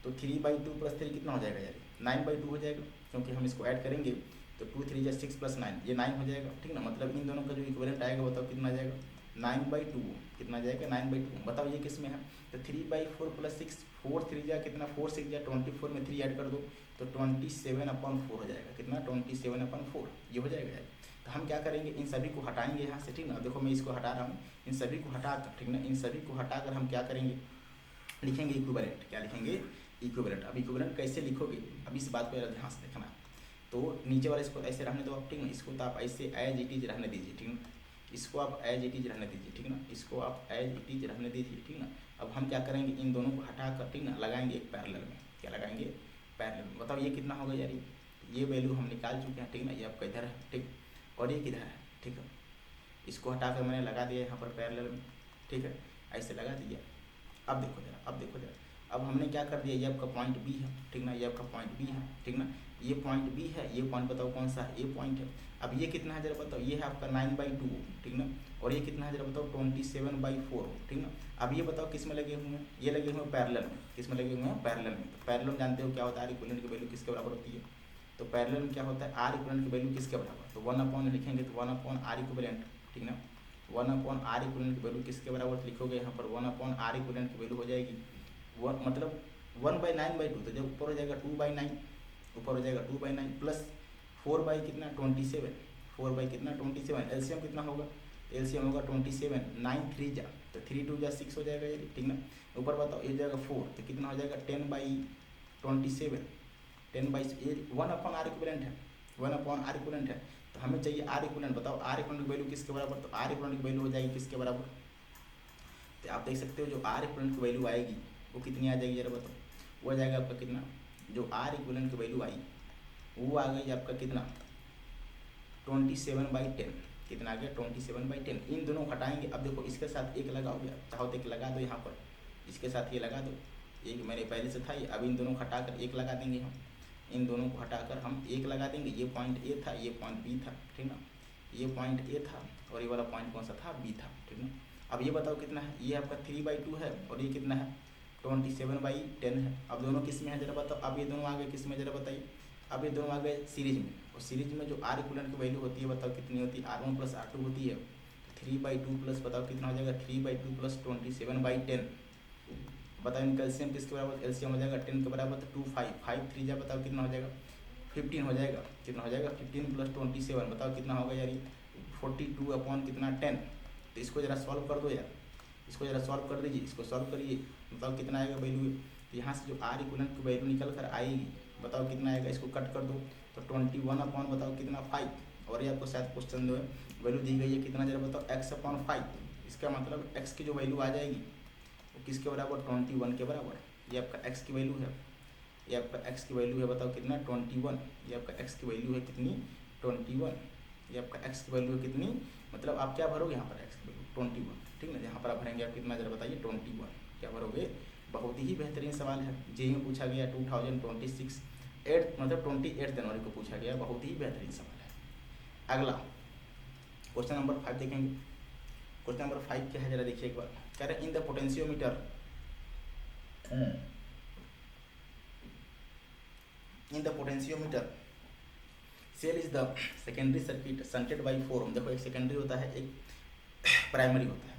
तो 3/2 + 3 कितना हो जाएगा यार, 9/2 हो जाएगा, क्योंकि हम इसको ऐड करेंगे, तो 2 3 = 6 + 9, ये 9 हो जाएगा, ठीक ना। मतलब इन दोनों का जो इक्विवेलेंट आएगा बताओ कितना आ जाएगा, 9/2, कितना जाएगा, 9/2। बताओ ये किस में है, तो 3/4 + 6, 4 3 जा कितना, 4 6 जा 24 में 3 ऐड कर दो, तो 27/4 हो जाएगा, कितना, 27/4, ये हो जाएगा यार। तो हम क्या करेंगे, इन सभी को हटाएंगे यहाँ से, ठीक ना। देखो मैं इसको हटा रहा हूँ, इन सभी को हटाकर, ठीक ना, इन सभी को हटाकर हम क्या करेंगे, लिखेंगे इक्विवेलेंट, क्या लिखेंगे, इक्विवेलेंट। अब इक्विवेलेंट कैसे लिखोगे, अब इस बात को ध्यान से देखना। तो नीचे वाला इसको ऐसे रहने दो आप, ठीक ना, इसको तो आप ऐसे एज इट इज रहने दीजिए, ठीक ना, इसको आप एज इट इज रहने दीजिए, ठीक ना, इसको आप एज इट इज रहने दीजिए, ठीक ना। अब हम क्या करेंगे, इन दोनों को हटाकर, ठीक ना, लगाएंगे एक पैरेलल में, क्या लगाएंगे, पैरेलल में। बताओ ये कितना होगा यार, ये वैल्यू हम निकाल चुके हैं, ठीक ना, ये आपका इधर है, ठीक, और ये किधर है, ठीक है। इसको हटाकर मैंने लगा दिया यहाँ पर पैरेलल में, ठीक है, ऐसे लगा दिया। अब देखो जरा, अब देखो जरा, अब हमने क्या कर दिया, ये आपका पॉइंट बी है, ठीक ना, ये आपका पॉइंट बी है, ठीक ना, ये पॉइंट बी है, ये पॉइंट बताओ कौन सा है, ये पॉइंट है। अब ये कितना है जरा बताओ, ये है आपका 9/2, ठीक ना, और ये कितना है जरा बताओ, 27/4, ठीक ना। अब ये बताओ किस में लगे हुए हैं, ये लगे हुए हैं पैरेलल में, किस में लगे हुए हैं, पैरेलल में। तो पैरेलल में जानते हो क्या होता है, R इक्विवेलेंट की वैल्यू किसके बराबर होती है, तो पैरेलल में क्या होता है, R इक्विवेलेंट की वैल्यू किसके बराबर, तो 1 लिखेंगे, तो 1/R इक्विवेलेंट, ठीक ना, 1/R इक्विवेलेंट की वैल्यू किसके बराबर लिखोगे यहाँ पर, 1/R इक्विवेलेंट की वैल्यू हो जाएगी मतलब 1/9/2, तो जब ऊपर हो जाएगा 2/9, ऊपर हो जाएगा 2/9 प्लस 4 कितना 27, 4 कितना 27, एलसीएम कितना होगा, एलसीएम होगा 27, 9 3 जा, तो 3 2 जा 6 हो जाएगा ये, ठीक ना। ऊपर बताओ ये जाएगा 4, तो कितना हो जाएगा 10/27, 10 ये 1/R इक्विवेलेंट है, 1/R इक्विवेलेंट है। तो हमें चाहिए R इक्विवेलेंट, बताओ R इक्विवेलेंट की वैल्यू किसके बराबर, तो R इक्विवेलेंट की वैल्यू हो जाएगी किसके बराबर, तो आप देख सकते हो जो R इक्विवेलेंट की वैल्यू आएगी वो कितनी आ जाएगी जरा बताओ, वो आ जाएगा आपका कितना, जो R इक्विवेलेंट की वैल्यू आई वो आ गई आपका कितना 27/10, कितना आ गया 27/10। इन दोनों हटाएंगे, अब देखो इसके साथ एक लगाओगे, चाहो तो एक लगा दो यहाँ पर, इसके साथ ये लगा दो, एक मैंने पहले से था ये, अब इन दोनों को हटाकर एक लगा देंगे हम, इन दोनों को हटाकर हम एक लगा देंगे। ये पॉइंट ए था, ये पॉइंट बी था, ठीक ना, ये पॉइंट ए था और ये वाला पॉइंट कौन सा था, बी था, ठीक ना। अब ये बताओ कितना है, ये आपका 3/2 है और ये कितना है 27/10 है। अब दोनों किस में है जरा बताओ, अब ये दोनों आ गए किस में जरा बताइए, अब ये दोनों आ गए सीरीज में, और सीरीज में जो R इक्विवेलेंट की वैल्यू होती है बताओ कितनी होती है, R1 + R2 होती है, 3/2 प्लस बताओ कितना हो जाएगा 3/2 + 27/10। बताओ इनका एलसीएम किसके बराबर, एलसीएम हो जाएगा 10 के बराबर, तो 2 5 5 3 जा बताओ कितना हो जाएगा 15 हो जाएगा, कितना हो जाएगा 15 + 27 बताओ कितना होगा यार, 42 कितना 10। तो इसको जरा सॉल्व कर दो यार, इसको जरा सॉल्व कर दीजिए, इसको सॉल्व करिए, बताओ कितना आएगा वैल्यू। तो यहाँ से जो R इक्विवेलेंट की वैल्यू निकल कर आएगी बताओ कितना आएगा, इसको कट कर दो तो 21 बताओ कितना 5, और ये आपको शायद क्वेश्चन जो है वैल्यू दी गई है कितना जरा बताओ x/5। इसका मतलब x की जो वैल्यू आ जाएगी वो किसके बराबर 21 के बराबर। ये आपका x की वैल्यू है, ये आपका x की वैल्यू है बताओ कितना 21, ये आपका x की वैल्यू है कितनी 21, ये आपका x की वैल्यू है कितनी, मतलब आप क्या भरोगे यहाँ पर x की वैल्यू 21, ठीक ना। यहाँ पर आप भरेंगे आप कितना जरा बताइए 21, क्या भरोगे। बहुत ही बेहतरीन सवाल है, जेईई में पूछा गया 2026 मतलब 28 जनवरी को पूछा गया, बहुत ही बेहतरीन सवाल है। अगला क्वेश्चन नंबर 5 देखेंगे। क्वेश्चन नंबर 5 क्या है जरा देखिए एक बार, कह रहे in the potentiometer cell is the secondary circuit shunted by 4 ohm. देखो एक सेकेंडरी होता है एक प्राइमरी होता है।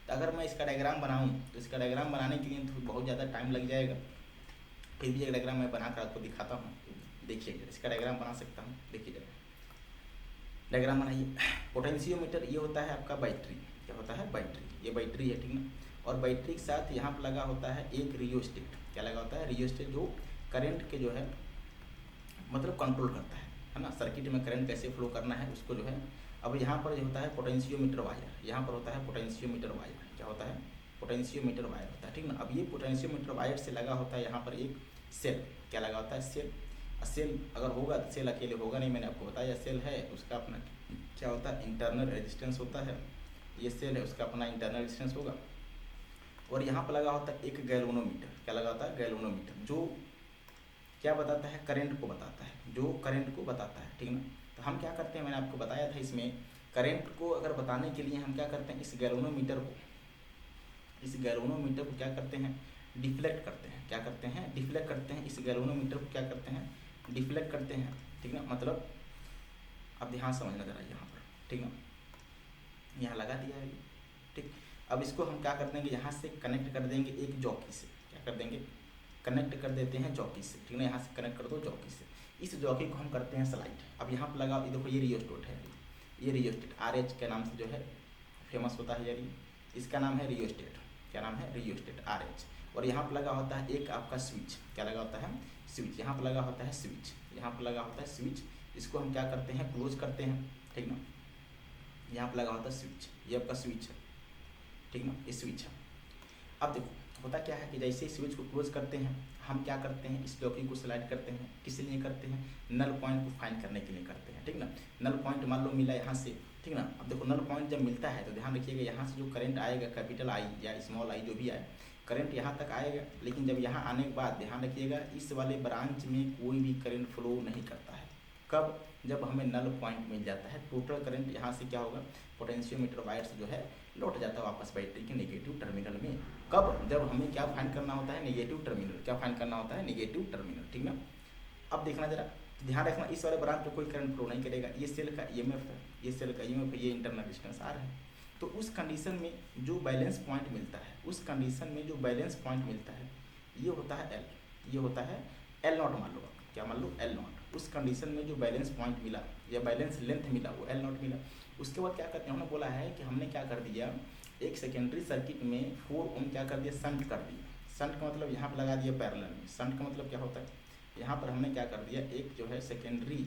तो अगर मैं इसका डायग्राम बनाऊं तो इसका डायग्राम बनाने के लिए तो बहुत ज़्यादा टाइम लग जाएगा, फिर भी एक डायग्राम मैं बनाकर आपको दिखाता हूँ। देखिए इसका डायग्राम बना सकता हूँ, देखिए डायग्राम बनाइए। पोटेंशियोमीटर ये होता है आपका बैटरी, क्या होता है बैटरी, ये बैटरी है ठीक ना। और बैटरी के साथ यहाँ पर लगा होता है एक रियोस्टेट। क्या लगा होता है? रियोस्टेट, जो करंट के जो है मतलब कंट्रोल करता है ना, सर्किट में करंट कैसे फ्लो करना है उसको जो है। अब यहाँ पर जो होता है पोटेंशियोमीटर वायर, यहाँ पर होता है पोटेंशियोमीटर वायर। क्या होता है? पोटेंशियोमीटर वायर होता है, ठीक ना। अब ये पोटेंशियोमीटर वायर से लगा होता है यहाँ पर एक सेल। क्या लगा होता है? सेल। सेल अगर होगा तो सेल अकेले होगा नहीं, मैंने आपको बताया। सेल है उसका अपना क्या होता है? इंटरनल रेजिस्टेंस होता है। ये सेल है उसका अपना इंटरनल रेजिस्टेंस होगा। और यहाँ पर लगा होता है एक गैल्वेनोमीटर। क्या लगा होता है? गैल्वेनोमीटर, जो क्या बताता है? करंट को बताता है, जो करंट को बताता है, ठीक ना। तो हम क्या करते हैं, मैंने आपको बताया था, इसमें करंट को अगर बताने के लिए हम क्या करते हैं, इस गैल्वेनोमीटर को क्या करते हैं? डिफ्लेक्ट करते हैं। क्या करते हैं? डिफ्लेक्ट करते हैं। इस गैल्वेनोमीटर को क्या करते हैं? डिफ्लेक्ट करते हैं, ठीक ना। मतलब अब ध्यान समझना जरा यहाँ पर, ठीक ना। यहाँ लगा दिया है, ठीक। अब इसको हम क्या कर देंगे, यहाँ से कनेक्ट कर देंगे एक जॉकी से। क्या कर देंगे? कनेक्ट कर देते हैं जॉकी से, ठीक ना। यहाँ से कनेक्ट कर दो जॉकी से। इस जॉकी को हम करते हैं स्लाइड। अब यहाँ पर लगा, देखो ये रियोस्टेट है, ये रियोस्टेट RH के नाम से जो है फेमस होता है यार। इसका नाम है रियोस्टेट। क्या नाम है? Rheostat, RH। और यहाँ पर लगा होता है एक आपका स्विच। क्या लगा होता है? स्विच। यहाँ पर लगा होता है स्विच, यहाँ पर लगा होता है स्विच। इसको हम क्या करते हैं? क्लोज करते हैं, ठीक ना। यहाँ पर लगा होता है स्विच, ये आपका स्विच है, ठीक ना, ये स्विच है। अब देखो होता क्या है कि जैसे ही स्विच को क्लोज करते हैं, हम क्या करते हैं? इस जॉकी को स्लाइड करते हैं। किस लिए करते हैं? नल पॉइंट को फाइंड करने के लिए करते हैं, ठीक ना। नल पॉइंट मान लो मिला यहाँ से, ठीक ना। अब देखो नल पॉइंट जब मिलता है तो ध्यान रखिएगा, यहाँ से जो करंट आएगा, कैपिटल आई या स्मॉल आई जो भी आए, करंट यहाँ तक आएगा। लेकिन जब यहाँ आने के बाद ध्यान रखिएगा, इस वाले ब्रांच में कोई भी करंट फ्लो नहीं करता है। कब? जब हमें नल पॉइंट मिल जाता है। टोटल करंट यहाँ से क्या होगा? पोटेंशियोमीटर वायर से जो है लौट जाता है वापस बैटरी के नेगेटिव टर्मिनल में। कब? जब हमें क्या फाइंड करना होता है? Negative terminal. क्या फाइंड करना होता है? नेगेटिव टर्मिनल, ठीक ना। अब देखना जरा, ध्यान रखना, इस वाले ब्रांच में कोई करंट फ्लो नहीं करेगा। ये सेल का EMF है, ये सेल का EMF है, ये इंटरनल रेजिस्टेंस R है। तो उस कंडीशन में जो बैलेंस पॉइंट मिलता है, उस कंडीशन में जो बैलेंस पॉइंट मिलता है, ये होता है L, ये होता है L0 मान लो। क्या मान लो? L0। उस कंडीशन में जो बैलेंस पॉइंट मिला या बैलेंस लेंथ मिला वो L0 मिला। उसके बाद क्या करते हैं, हमने बोला है कि हमने क्या कर दिया, एक सेकेंडरी सर्किट में 4 ओम क्या कर दिया? शंट कर दिया। शंट का मतलब यहाँ पर लगा दिया पैरेलल में। शंट का मतलब क्या होता है? यहाँ पर हमने क्या कर दिया, एक जो है सेकेंडरी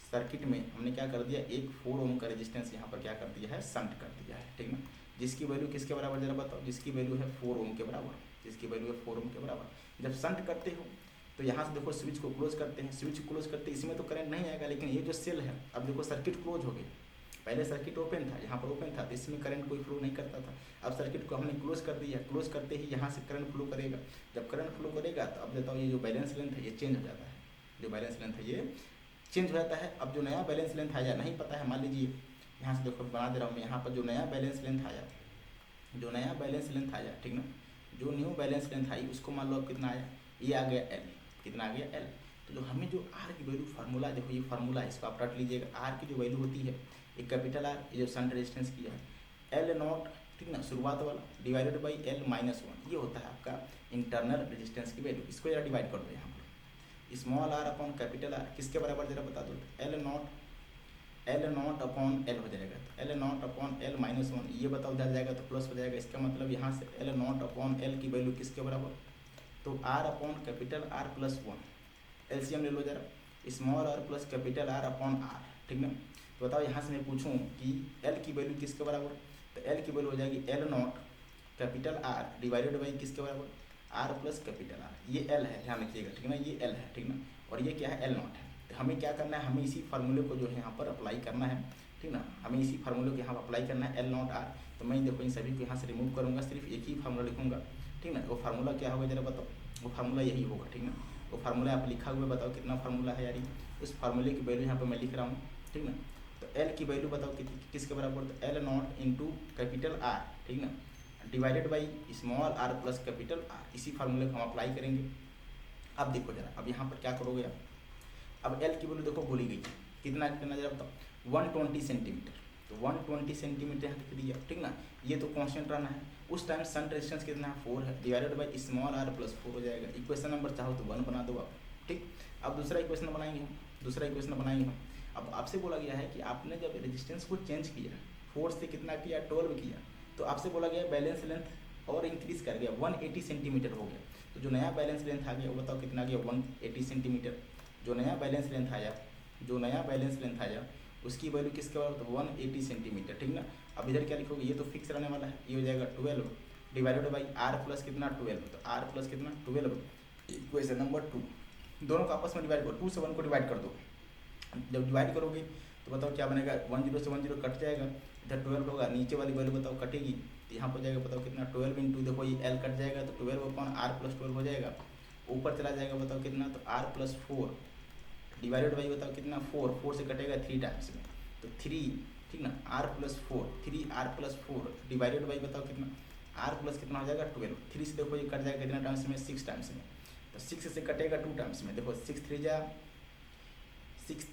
सर्किट में हमने क्या कर दिया, एक 4 ओम का रेजिस्टेंस यहाँ पर क्या कर दिया है? शंट कर दिया है, ठीक ना। जिसकी वैल्यू किसके बराबर जरा बताओ? जिसकी वैल्यू है 4 ओम के बराबर, जिसकी वैल्यू है 4 ओम के बराबर। जब शंट करते हो तो यहाँ से देखो स्विच को क्लोज करते हैं। स्विच क्लोज करते इसमें तो करंट नहीं आएगा, लेकिन ये जो सेल है, अब देखो सर्किट क्लोज हो गई। पहले सर्किट ओपन था, यहाँ पर ओपन था तो इसमें करंट कोई फ्लो नहीं करता था। अब सर्किट को हमने क्लोज कर दिया, क्लोज करते ही यहाँ से करंट फ्लो करेगा। जब करंट फ्लो करेगा तो अब बताओ ये जो बैलेंस लेंथ है ये चेंज हो जाता है, जो बैलेंस लेंथ है ये चेंज हो जाता है। अब जो नया बैलेंस लेंथ आया नहीं पता है, मान लीजिए यहाँ से देखो बना दे रहा हूँ मैं, यहाँ पर जो नया बैलेंस लेंथ आया, जो नया बैलेंस लेंथ आया, ठीक ना, जो न्यू बैलेंस लेंथ आई उसको मान लो अब कितना आया, ये आ गया L। कितना आ गया? L। तो जो हमें जो R की वैल्यू फार्मूला, देखो ये फार्मूला है, इसको आप रट लीजिएगा। R की जो वैल्यू होती है, एक कैपिटल R, ये जो शंट रेजिस्टेंस की है L0, ठीक ना, शुरुआत वाला, डिवाइडेड बाई L-1, ये होता है आपका इंटरनल रेजिस्टेंस की वैल्यू। इसको जरा डिवाइड कर दो यहाँ पर, small r upon capital R किसके बराबर जरा बता दो? L0 अपॉन L हो जाएगा, तो L0 अपॉन L-1, ये बताओ उधर जाएगा तो प्लस हो जाएगा। इसका मतलब यहाँ से L0 अपॉन L की वैल्यू किसके बराबर? तो R upon capital R plus 1, LCM ले लो जरा, small r plus capital R upon R, ठीक ना। तो बताओ यहाँ से मैं पूछूं कि L की वैल्यू किसके बराबर? तो L की वैल्यू हो जाएगी L0 capital R divided by किसके बराबर? R plus capital R। ये L है, ध्यान रखिएगा, ठीक ना, ये L है, ठीक ना, और ये क्या है? L0 है। तो हमें क्या करना है, हमें इसी फार्मूले को जो है यहाँ पर अप्लाई करना है, ठीक ना, हमें इसी फार्मूले को यहाँ पर अप्लाई करना है L0R। तो मैं देखो इन सभी को यहाँ से रिमूव करूँगा, सिर्फ एक ही फार्मूला लिखूँगा, ठीक ना। वो फार्मूला क्या होगा जरा बताओ? वो फार्मूला यही होगा, ठीक ना। वो फार्मूला आप लिखा हुआ बताओ कितना फार्मूला है यार, उस फार्मूले की वैल्यू यहाँ पर मैं लिख रहा हूँ, ठीक ना। तो L की वैल्यू बताओ किसके बराबर? तो L0 इंटू कैपिटल R, ठीक ना, divided by small r plus capital R। इसी फार्मूले को हम अप्लाई करेंगे। अब देखो जरा, अब यहाँ पर क्या करोगे आप? अब L की वैल्यू देखो बोली गई कितना कितना जरा बताओ? 120 सेंटीमीटर। तो 120 सेंटीमीटर यहाँ लिख दिया, ठीक ना। ये तो कांस्टेंट रहना है। उस टाइम शंट रेजिस्टेंस कितना है? 4 है, divided by small r plus 4 हो जाएगा। इक्वेशन नंबर चाहो तो 1 बना दो आप, ठीक। अब दूसरा इक्वेशन बनाएंगे हम, दूसरा इक्वेशन बनाएंगे हम। अब आपसे बोला गया है कि आपने जब रेजिस्टेंस को चेंज किया, 4 से कितना किया? 12 किया, तो आपसे बोला गया बैलेंस लेंथ और इंक्रीज कर गया 180 सेंटीमीटर हो गया। तो जो नया बैलेंस लेंथ आ गया वो बताओ कितना आ गया 180 सेंटीमीटर। जो नया बैलेंस लेंथ आया उसकी वैल्यू किसके बराबर तो 180 सेंटीमीटर, ठीक ना। अब इधर क्या लिखोगे, ये तो फिक्स रहने वाला है, ये हो जाएगा 12 डिवाइडेड बाई आर प्लस कितना 12, तो आर प्लस कितना 12 इक्वेशन नंबर 2। दोनों को आपस में डिवाइड करो, 2 से 1 को डिवाइड कर दो। जब डिवाइड करोगे तो बताओ क्या बनेगा, 10 से 10 कट जाएगा, इधर 12 होगा, नीचे वाली वैल्यू बताओ कटेगी, तो यहाँ पर जाएगा बताओ कितना 12 इंटू, देखो ये एल कट जाएगा तो 12 अपॉन आर प्लस 12 हो जाएगा, ऊपर चला जाएगा बताओ कितना तो आर प्लस 4 डिवाइडेड बाई बताओ कितना 4 से कटेगा 3 टाइम्स में, तो 3, ठीक ना, R plus 4 3 R plus 4 divided by बताओ कितना आर प्लस कितना हो जाएगा 12, 3 से देखो ये कट जाएगा कितना टाइम्स में 6 टाइम्स में, तो 6 से कटेगा 2 टाइम्स में, देखो 6 3 जा 6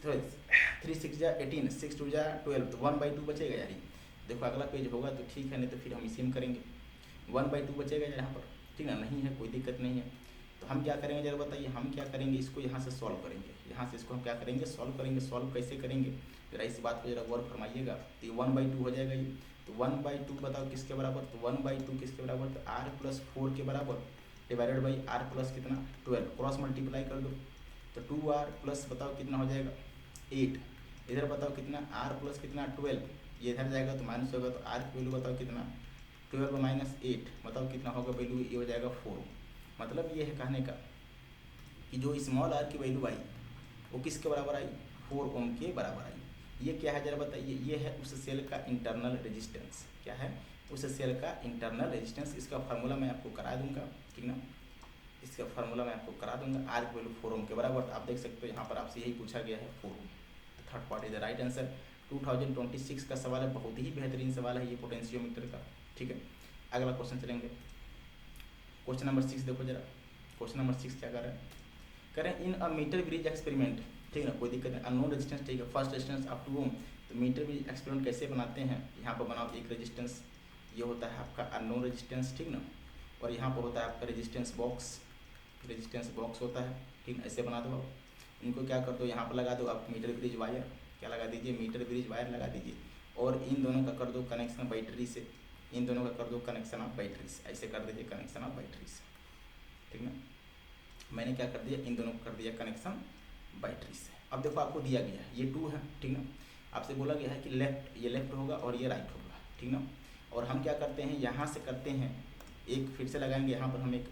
3 6 जा 18 6 2 जा 12, तो 1/2 बचेगा यार। देखो अगला पेज होगा तो ठीक है, नहीं तो फिर हम इसी में करेंगे, 1/2 बचेगा यहाँ पर, ठीक ना, नहीं है कोई दिक्कत नहीं है। तो हम क्या करेंगे जरा बताइए, हम क्या करेंगे, इसको यहाँ से सॉल्व करेंगे, यहाँ से इसको हम क्या करेंगे सॉल्व करेंगे। सॉल्व कैसे करेंगे जरा इस बात को जरा गौर फरमाइएगा। तो ये 1/2 हो जाएगा ये, तो 1/2 बताओ किसके बराबर, तो 1/2 किसके बराबर, तो आर प्लस 4 के बराबर डिवाइडेड बाई आर प्लस कितना 12, क्रॉस मल्टीप्लाई कर दो, तो 2r प्लस बताओ कितना हो जाएगा 8, इधर बताओ कितना r प्लस कितना 12, ये इधर जाएगा तो माइनस होगा, तो r की वैल्यू बताओ कितना 12 माइनस 8 बताओ कितना होगा वैल्यू, ये हो जाएगा 4। मतलब ये है कहने का कि जो स्मॉल r की वैल्यू आई वो किसके बराबर आई 4 ओम के बराबर आई। ये क्या है जरा बताइए, ये है उस सेल का इंटरनल रेजिस्टेंस, क्या है उस सेल का इंटरनल रेजिस्टेंस। इसका फार्मूला मैं आपको करा दूंगा, ठीक ना, इसका फार्मूला मैं आपको करा दूंगा, आर की वैल्यू 4 ओम के बराबर। आप देख सकते हो यहाँ पर आपसे यही पूछा गया है 4 ohm, third part is the right answer. 2026 का सवाल है, बहुत ही बेहतरीन सवाल है ये पोटेंशियोमीटर का, ठीक है। अगला क्वेश्चन चलेंगे, क्वेश्चन नंबर 6 देखो जरा, क्वेश्चन नंबर 6 क्या कर रहे हैं, करें इन अ मीटर ब्रिज एक्सपेरिमेंट, ठीक है ना, कोई दिक्कत नहीं, अननोन रेजिस्टेंस, ठीक है, first resistance up two ohm. तो मीटर ब्रिज एक्सपेरिमेंट कैसे बनाते हैं, यहाँ पर बनाओ एक रेजिस्टेंस, ये होता है आपका अननोन रेजिस्टेंस, ठीक ना, और यहाँ पर होता है आपका रेजिस्टेंस बॉक्स होता है, ठीक, ऐसे बना दो आप। इनको क्या कर दो, यहाँ पर लगा दो आप मीटर ब्रिज वायर, क्या लगा दीजिए मीटर ब्रिज वायर लगा दीजिए, और इन दोनों का कर दो कनेक्शन बैटरी से, इन दोनों का कर दो कनेक्शन ऑफ बैटरी से, ऐसे कर दीजिए कनेक्शन ऑफ बैटरी से, ठीक ना। मैंने क्या कर दिया, इन दोनों को कर दिया कनेक्शन बैटरी से। अब देखो आपको दिया गया है ये 2 है, ठीक ना, आपसे बोला गया है कि ये लेफ्ट होगा और ये राइट होगा, ठीक ना। और हम क्या करते हैं, यहाँ से करते हैं एक, फिर से लगाएंगे यहाँ पर हम एक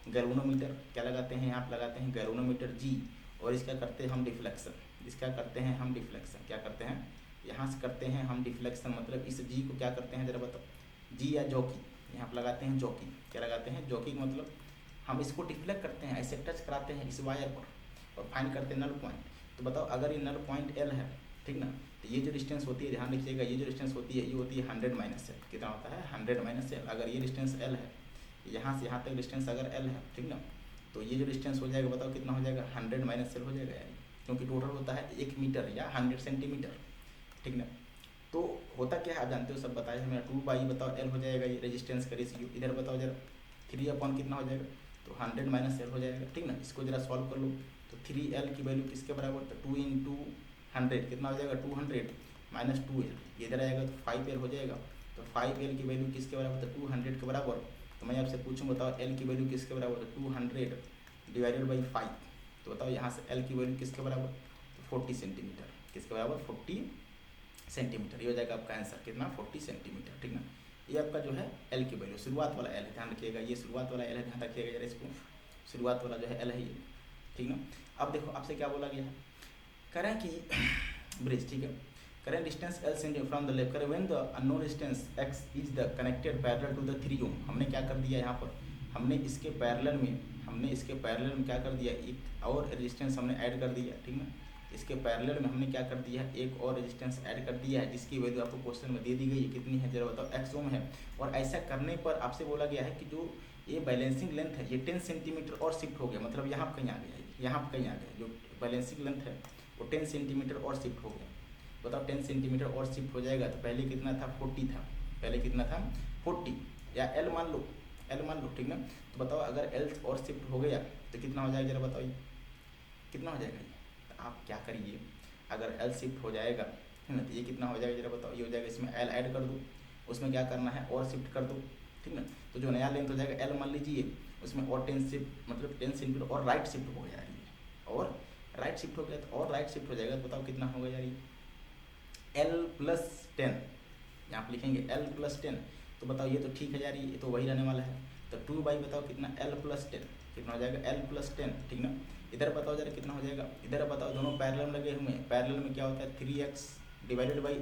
गैल्वेनोमीटर, क्या लगाते हैं यहाँ पर लगाते हैं गैल्वेनोमीटर जी, और इसका करते हैं हम डिफ्लेक्शन, इसका करते हैं हम डिफ्लेक्शन, क्या करते हैं यहाँ से करते हैं हम डिफ्लेक्शन, मतलब इस जी को क्या करते हैं जरा बताओ, जी या जॉकी, यहाँ पर लगाते हैं जॉकी, क्या लगाते हैं जॉकी, मतलब हम इसको डिफ्लेक्ट करते हैं, ऐसे टच कराते हैं इस वायर पर और फाइंड करते हैं नल पॉइंट। तो बताओ अगर ये नल पॉइंट एल है, ठीक ना, तो ये जो डिस्टेंस होती है ध्यान रखिएगा, ये जो डिस्टेंस होती है ये होती है 100 माइनस एल, कितना होता है 100 माइनस एल। अगर ये डिस्टेंस एल है, यहाँ से यहाँ तक डिस्टेंस अगर एल है, ठीक ना, तो ये जो डिस्टेंस हो जाएगा बताओ कितना हो जाएगा 100 माइनस एल हो जाएगा यानी, क्योंकि टोटल होता है 1 मीटर या 100 सेंटीमीटर, ठीक ना। तो होता क्या है आप जानते हो, सब बताया है मेरा, 2 बताओ एल हो जाएगा ये रेजिस्टेंस का रेशियो, इधर बताओ जरा 3 अपॉन कितना हो जाएगा, तो 100 माइनस एल हो जाएगा, ठीक ना। इसको जरा सॉल्व कर लो, तो 3L की वैल्यू किसके बराबर, तो 2 इंटू 100 कितना हो जाएगा 200 माइनस 2L, इधर आएगा तो 5L हो जाएगा, तो 5L की वैल्यू किसके बराबर, तो 200 के बराबर। तो मैं आपसे पूछूँ बताओ L की वैल्यू किसके बराबर, तो 200 डिवाइडेड बाई 5, तो बताओ यहाँ से L की वैल्यू किसके बराबर, तो 40 सेंटीमीटर, किसके बराबर 40 सेंटीमीटर, ये हो जाएगा आपका आंसर कितना 40 सेंटीमीटर, ठीक ना। ये आपका जो है L की वैल्यू, शुरुआत वाला L है, ध्यान रखिएगा, ये शुरुआत वाला L है, ध्यान रखिएगा जरा इसको, शुरुआत वाला जो है L है ये, ठीक ना। अब देखो आपसे क्या बोला गया है, करें कि ब्रिज, ठीक है, करें distance L centimetre from the left, करें when the unknown distance X is the connected parallel to the 3 ohm. हमने क्या कर दिया यहाँ पर, हमने इसके पैरेलल में क्या कर दिया, एक और रेजिस्टेंस हमने ऐड कर दिया, ठीक ना। इसके पैरेलल में हमने क्या कर दिया है, एक और रेजिस्टेंस ऐड कर दिया है, जिसकी वैल्यू आपको क्वेश्चन में दे दी गई है, कितनी है जरा बताओ, x ओम है। और ऐसा करने पर आपसे बोला गया है कि जो ये बैलेंसिंग लेंथ है ये 10 सेंटीमीटर और शिफ्ट हो गया, मतलब यहाँ पर कहीं आ गया, यहाँ पर कहीं आ गया, जो बैलेंसिंग लेंथ है वो 10 सेंटीमीटर और शिफ्ट हो गया। बताओ 10 सेंटीमीटर और शिफ्ट हो जाएगा, तो पहले कितना था 40 था, पहले कितना था 40, या L मान लो, ठीक ना। तो बताओ अगर L और शिफ्ट हो गया तो कितना हो जाएगा जरा बताओ, ये कितना हो जाएगा, ये आप क्या करिए, अगर L शिफ्ट हो जाएगा है ना, तो ये कितना हो जाएगा जरा बताओ, ये हो जाएगा, इसमें L ऐड कर दो, उसमें क्या करना है और शिफ्ट कर दो, ठीक ना। तो जो नया लेंथ हो जाएगा एल मान लीजिए, उसमें और 10 शिफ्ट मतलब 10 सेंटीमीटर और राइट शिफ्ट हो गया यार ये, और राइट शिफ्ट हो गया तो और राइट शिफ्ट हो जाएगा, तो बताओ कितना होगा यार ये L+10, यहाँ पर लिखेंगे L+10। तो बताओ ये तो ठीक है यार, ये तो वही रहने वाला है। तो 2 बताओ कितना L+10 कितना हो जाएगा L+10, ठीक ना। इधर बताओ जरा कितना हो जाएगा, इधर बताओ दोनों पैरेलल में लगे हुए हैं, पैरेलल में क्या होता है 3x डिवाइडेड बाई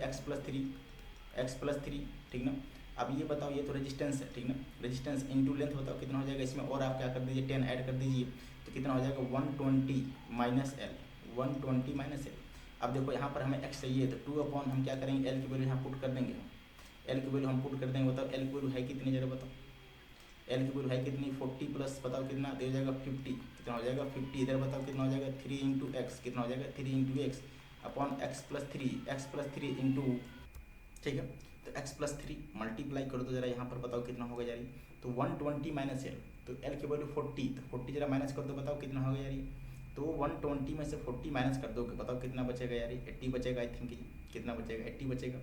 x+3, ठीक ना। अब ये बताओ ये तो रेजिस्टेंस है, ठीक ना, रेजिस्टेंस इनटू लेंथ बताओ कितना हो जाएगा, इसमें और आप क्या कर दीजिए 10 ऐड कर दीजिए, तो कितना हो जाएगा 120 माइनस एल, 120 माइनस एल। अब देखो यहाँ पर हमें x चाहिए, तो 2 हम क्या करेंगे l की वैल्यू यहाँ पुट कर देंगे, l की वैल्यू हम पुट कर देंगे। बताओ l की वैल्यू है कितनी, जरा बताओ l की वैल्यू है कितनी 40 प्लस बताओ कितना दे जाएगा 50, कितना हो जाएगा 50। इधर बताओ कितना हो जाएगा 3 इंटू एक्स, कितना हो जाएगा 3 into x upon x+3 into, ठीक है। तो x+3 मल्टीप्लाई करो तो जरा यहाँ पर बताओ कितना होगा यार, तो 120 माइनस एल, तो l की वैल्यू 40, तो 40 जरा माइनस कर दो, बताओ कितना होगा यार, तो 120 में से 40 माइनस कर दोगे, बताओ कितना बचेगा यार, 80 बचेगा आई थिंक, कितना बचेगा 80 बचेगा।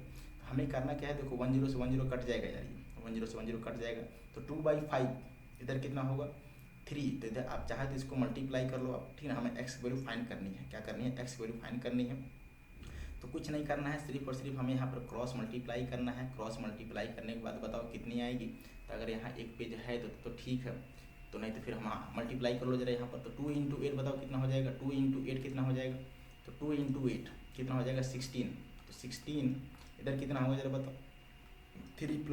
हमें करना क्या है, देखो 10 से 10 कट जाएगा यार, 10 से 10 कट जाएगा, तो 2/5 इधर कितना होगा 3, तो इधर आप चाहे तो इसको मल्टीप्लाई कर लो आप, ठीक है। हमें x की वैल्यू फाइंड करनी है, क्या करनी है x की वैल्यू फाइंड करनी है। तो कुछ नहीं करना है, सिर्फ और सिर्फ हमें यहाँ पर क्रॉस मल्टीप्लाई करना है। क्रॉस मल्टीप्लाई करने के बाद बताओ कितनी आएगी, तो अगर यहाँ एक पेज है तो ठीक है, तो नहीं तो फिर हम मल्टीप्लाई कर लो जरा यहाँ पर। तो 2 इंटू 8 बताओ कितना हो जाएगा, 2 इंटू 8 कितना हो जाएगा, तो 2 इंटू 8 कितना हो जाएगा 16, तो 16 इधर कितना होगा जरा बताओ 3 +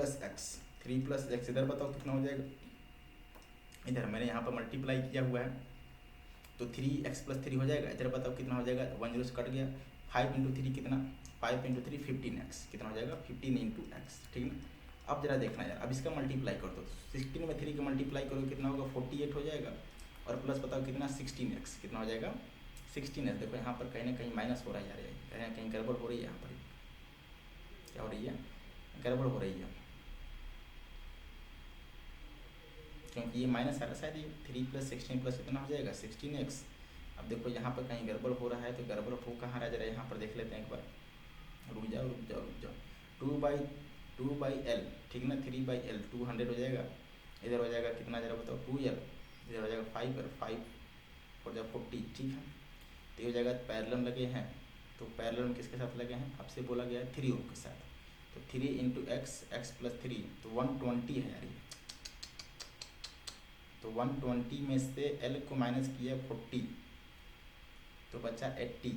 x इधर बताओ कितना हो जाएगा, इधर मैंने यहाँ पर मल्टीप्लाई किया हुआ है, तो 3x+3 हो जाएगा, इधर बताओ कितना हो जाएगा 10 से कट गया, 5 इंटू 3 कितना 5 इंटू 3 15x, कितना हो जाएगा 15 इंटू एक्स, ठीक ना। अब जरा देखना यार, अब इसका मल्टीप्लाई कर दो, 16 में 3 का मल्टीप्लाई करो कितना होगा 48 हो जाएगा, और प्लस बताओ कितना 16x, कितना हो जाएगा 16x। देखो यहाँ पर कहीं ना कहीं माइनस हो रहा है यार, कहीं ना कहीं गड़बड़ हो रही है, यहाँ पर क्या हो रही है, गड़बड़ हो रही है, क्योंकि ये माइनस आ रहा है शायद, ये 3 + 16 प्लस कितना हो जाएगा 16x। अब देखो यहाँ पर कहीं गड़बड़ हो रहा है, तो गड़बड़ हो कहाँ रहा, जरा यहाँ पर देख लेते हैं एक बार, रुक जाओ 2/L, ठीक ना, 3/L 200 हो जाएगा, इधर हो जाएगा कितना जरा बताओ 2L, इधर हो जाएगा 5 और 5 हो जाएगा 40, ठीक है। तो ये हो जाएगा पैरेलल लगे हैं, तो पैरेलल में किसके साथ लगे हैं, आपसे बोला गया है 3 ओम के साथ, तो 3 इंटू एक्स, x+3, तो 120 है यार ये, तो 120 में से L को माइनस किया 40, तो बचा 80,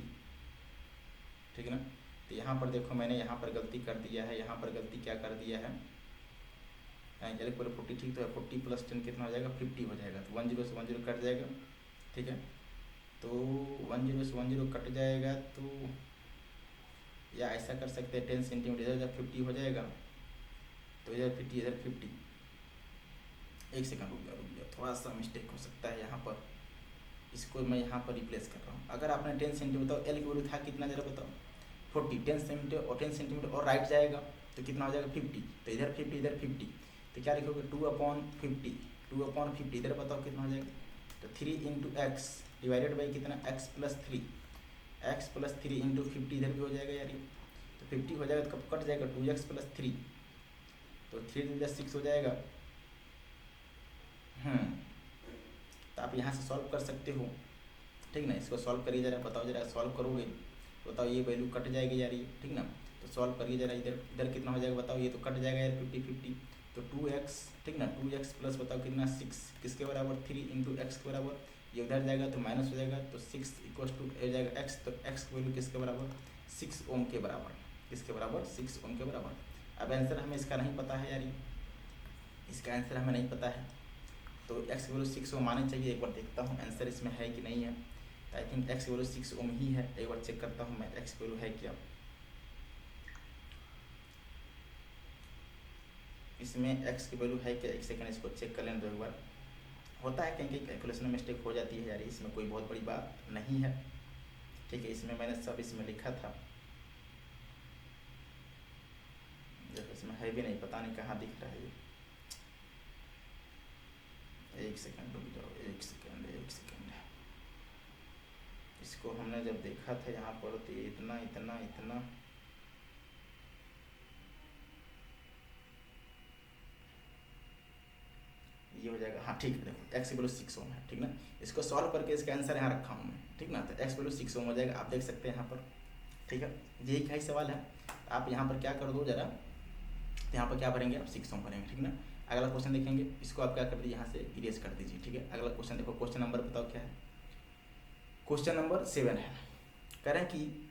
ठीक है ना। तो यहाँ पर देखो मैंने यहाँ पर गलती कर दिया है, यहाँ पर गलती क्या कर दिया है, L को 40 ठीक तो है, 40 + 10 कितना हो जाएगा 50 हो जाएगा, तो 10 से 10 कट जाएगा, ठीक है। तो 10 से 10 कट जाएगा, तो या ऐसा कर सकते हैं 10 सेंटीमीटर इधर 50 हो जाएगा, तो इधर 50 इधर 50, एक सेकंड रुक जाओ, थोड़ा सा मिस्टेक हो सकता है यहाँ पर, इसको मैं यहाँ पर रिप्लेस कर रहा हूँ। अगर आपने 10 सेंटीमीटर बताओ L की वैल्यू था कितना जरा बताओ 40, 10 सेंटीमीटर और राइट जाएगा तो कितना हो जाएगा 50, तो इधर 50 इधर 50, तो क्या लिखोगे 2/50 इधर बताओ कितना हो जाएगा, तो 3 इंटू एक्स डिवाइडेड बाई कितना x+3 इंटू 50 इधर भी हो जाएगा यार, तो 50 हो जाएगा, तो कब कट जाएगा 2x+3, तो 3 × 6 हो जाएगा। तो आप यहाँ से सॉल्व कर सकते हो, ठीक ना। इसको सॉल्व करिए जरा, बताओ जरा सॉल्व करोगे तो बताओ ये वैल्यू कट जाएगी यार ये, ठीक ना। तो सॉल्व करिए जरा, इधर कितना हो जाएगा बताओ, ये तो कट जाएगा यार 50-50, तो 2x, ठीक ना, 2x प्लस बताओ कितना 6 किसके बराबर 3 इंटू एक्स के बराबर, ये उधर जाएगा तो माइनस हो जाएगा, तो 6 = हो जाएगा x, तो x की वैल्यू किसके बराबर 6 ओम के बराबर, किसके बराबर 6 ओम के बराबर। अब आंसर हमें इसका नहीं पता है यार, इसका आंसर हमें नहीं पता है, तो x की वैल्यू 6 ओम आनी चाहिए। एक बार देखता हूँ आंसर इसमें है कि नहीं है, तो आई थिंक x की वैल्यू 6 ओम ही है, एक बार चेक करता हूँ मैं x की वैल्यू है क्या इसमें, x की वैल्यू है क्या, एक सेकंड इसको चेक कर लेने दो एक बार। होता है कहीं कैलकुलेशन में मिस्टेक हो जाती है यार, इसमें कोई बहुत बड़ी बात नहीं है, ठीक है। इसमें मैंने सब इसमें लिखा था, जब इसमें है भी नहीं, पता नहीं कहाँ दिख रहा है ये, एक सेकंड रुक जाओ, एक सेकंड इसको हमने जब देखा था यहाँ पर, तो ये इतना इतना इतना, ये हो जाएगा, हाँ ठीक है, देखो x वैल्यू 6 ओम है, ठीक ना। इसको सॉल्व करके इसका आंसर यहाँ रखा हूँ मैं, ठीक ना। तो x वैल्यू 6 ओम हो जाएगा, आप देख सकते हैं यहाँ पर, ठीक है। यही का ही सवाल है, आप यहाँ पर क्या कर दो जरा, यहाँ पर क्या भरेंगे आप 6 ओम भरेंगे, ठीक ना। अगला क्वेश्चन देखेंगे, इसको आप क्या कर दीजिए, यहाँ से इरेज कर दीजिए, ठीक है। अगला क्वेश्चन देखो, क्वेश्चन नंबर बताओ क्या है, क्वेश्चन नंबर 7 है। कह रहे हैं कि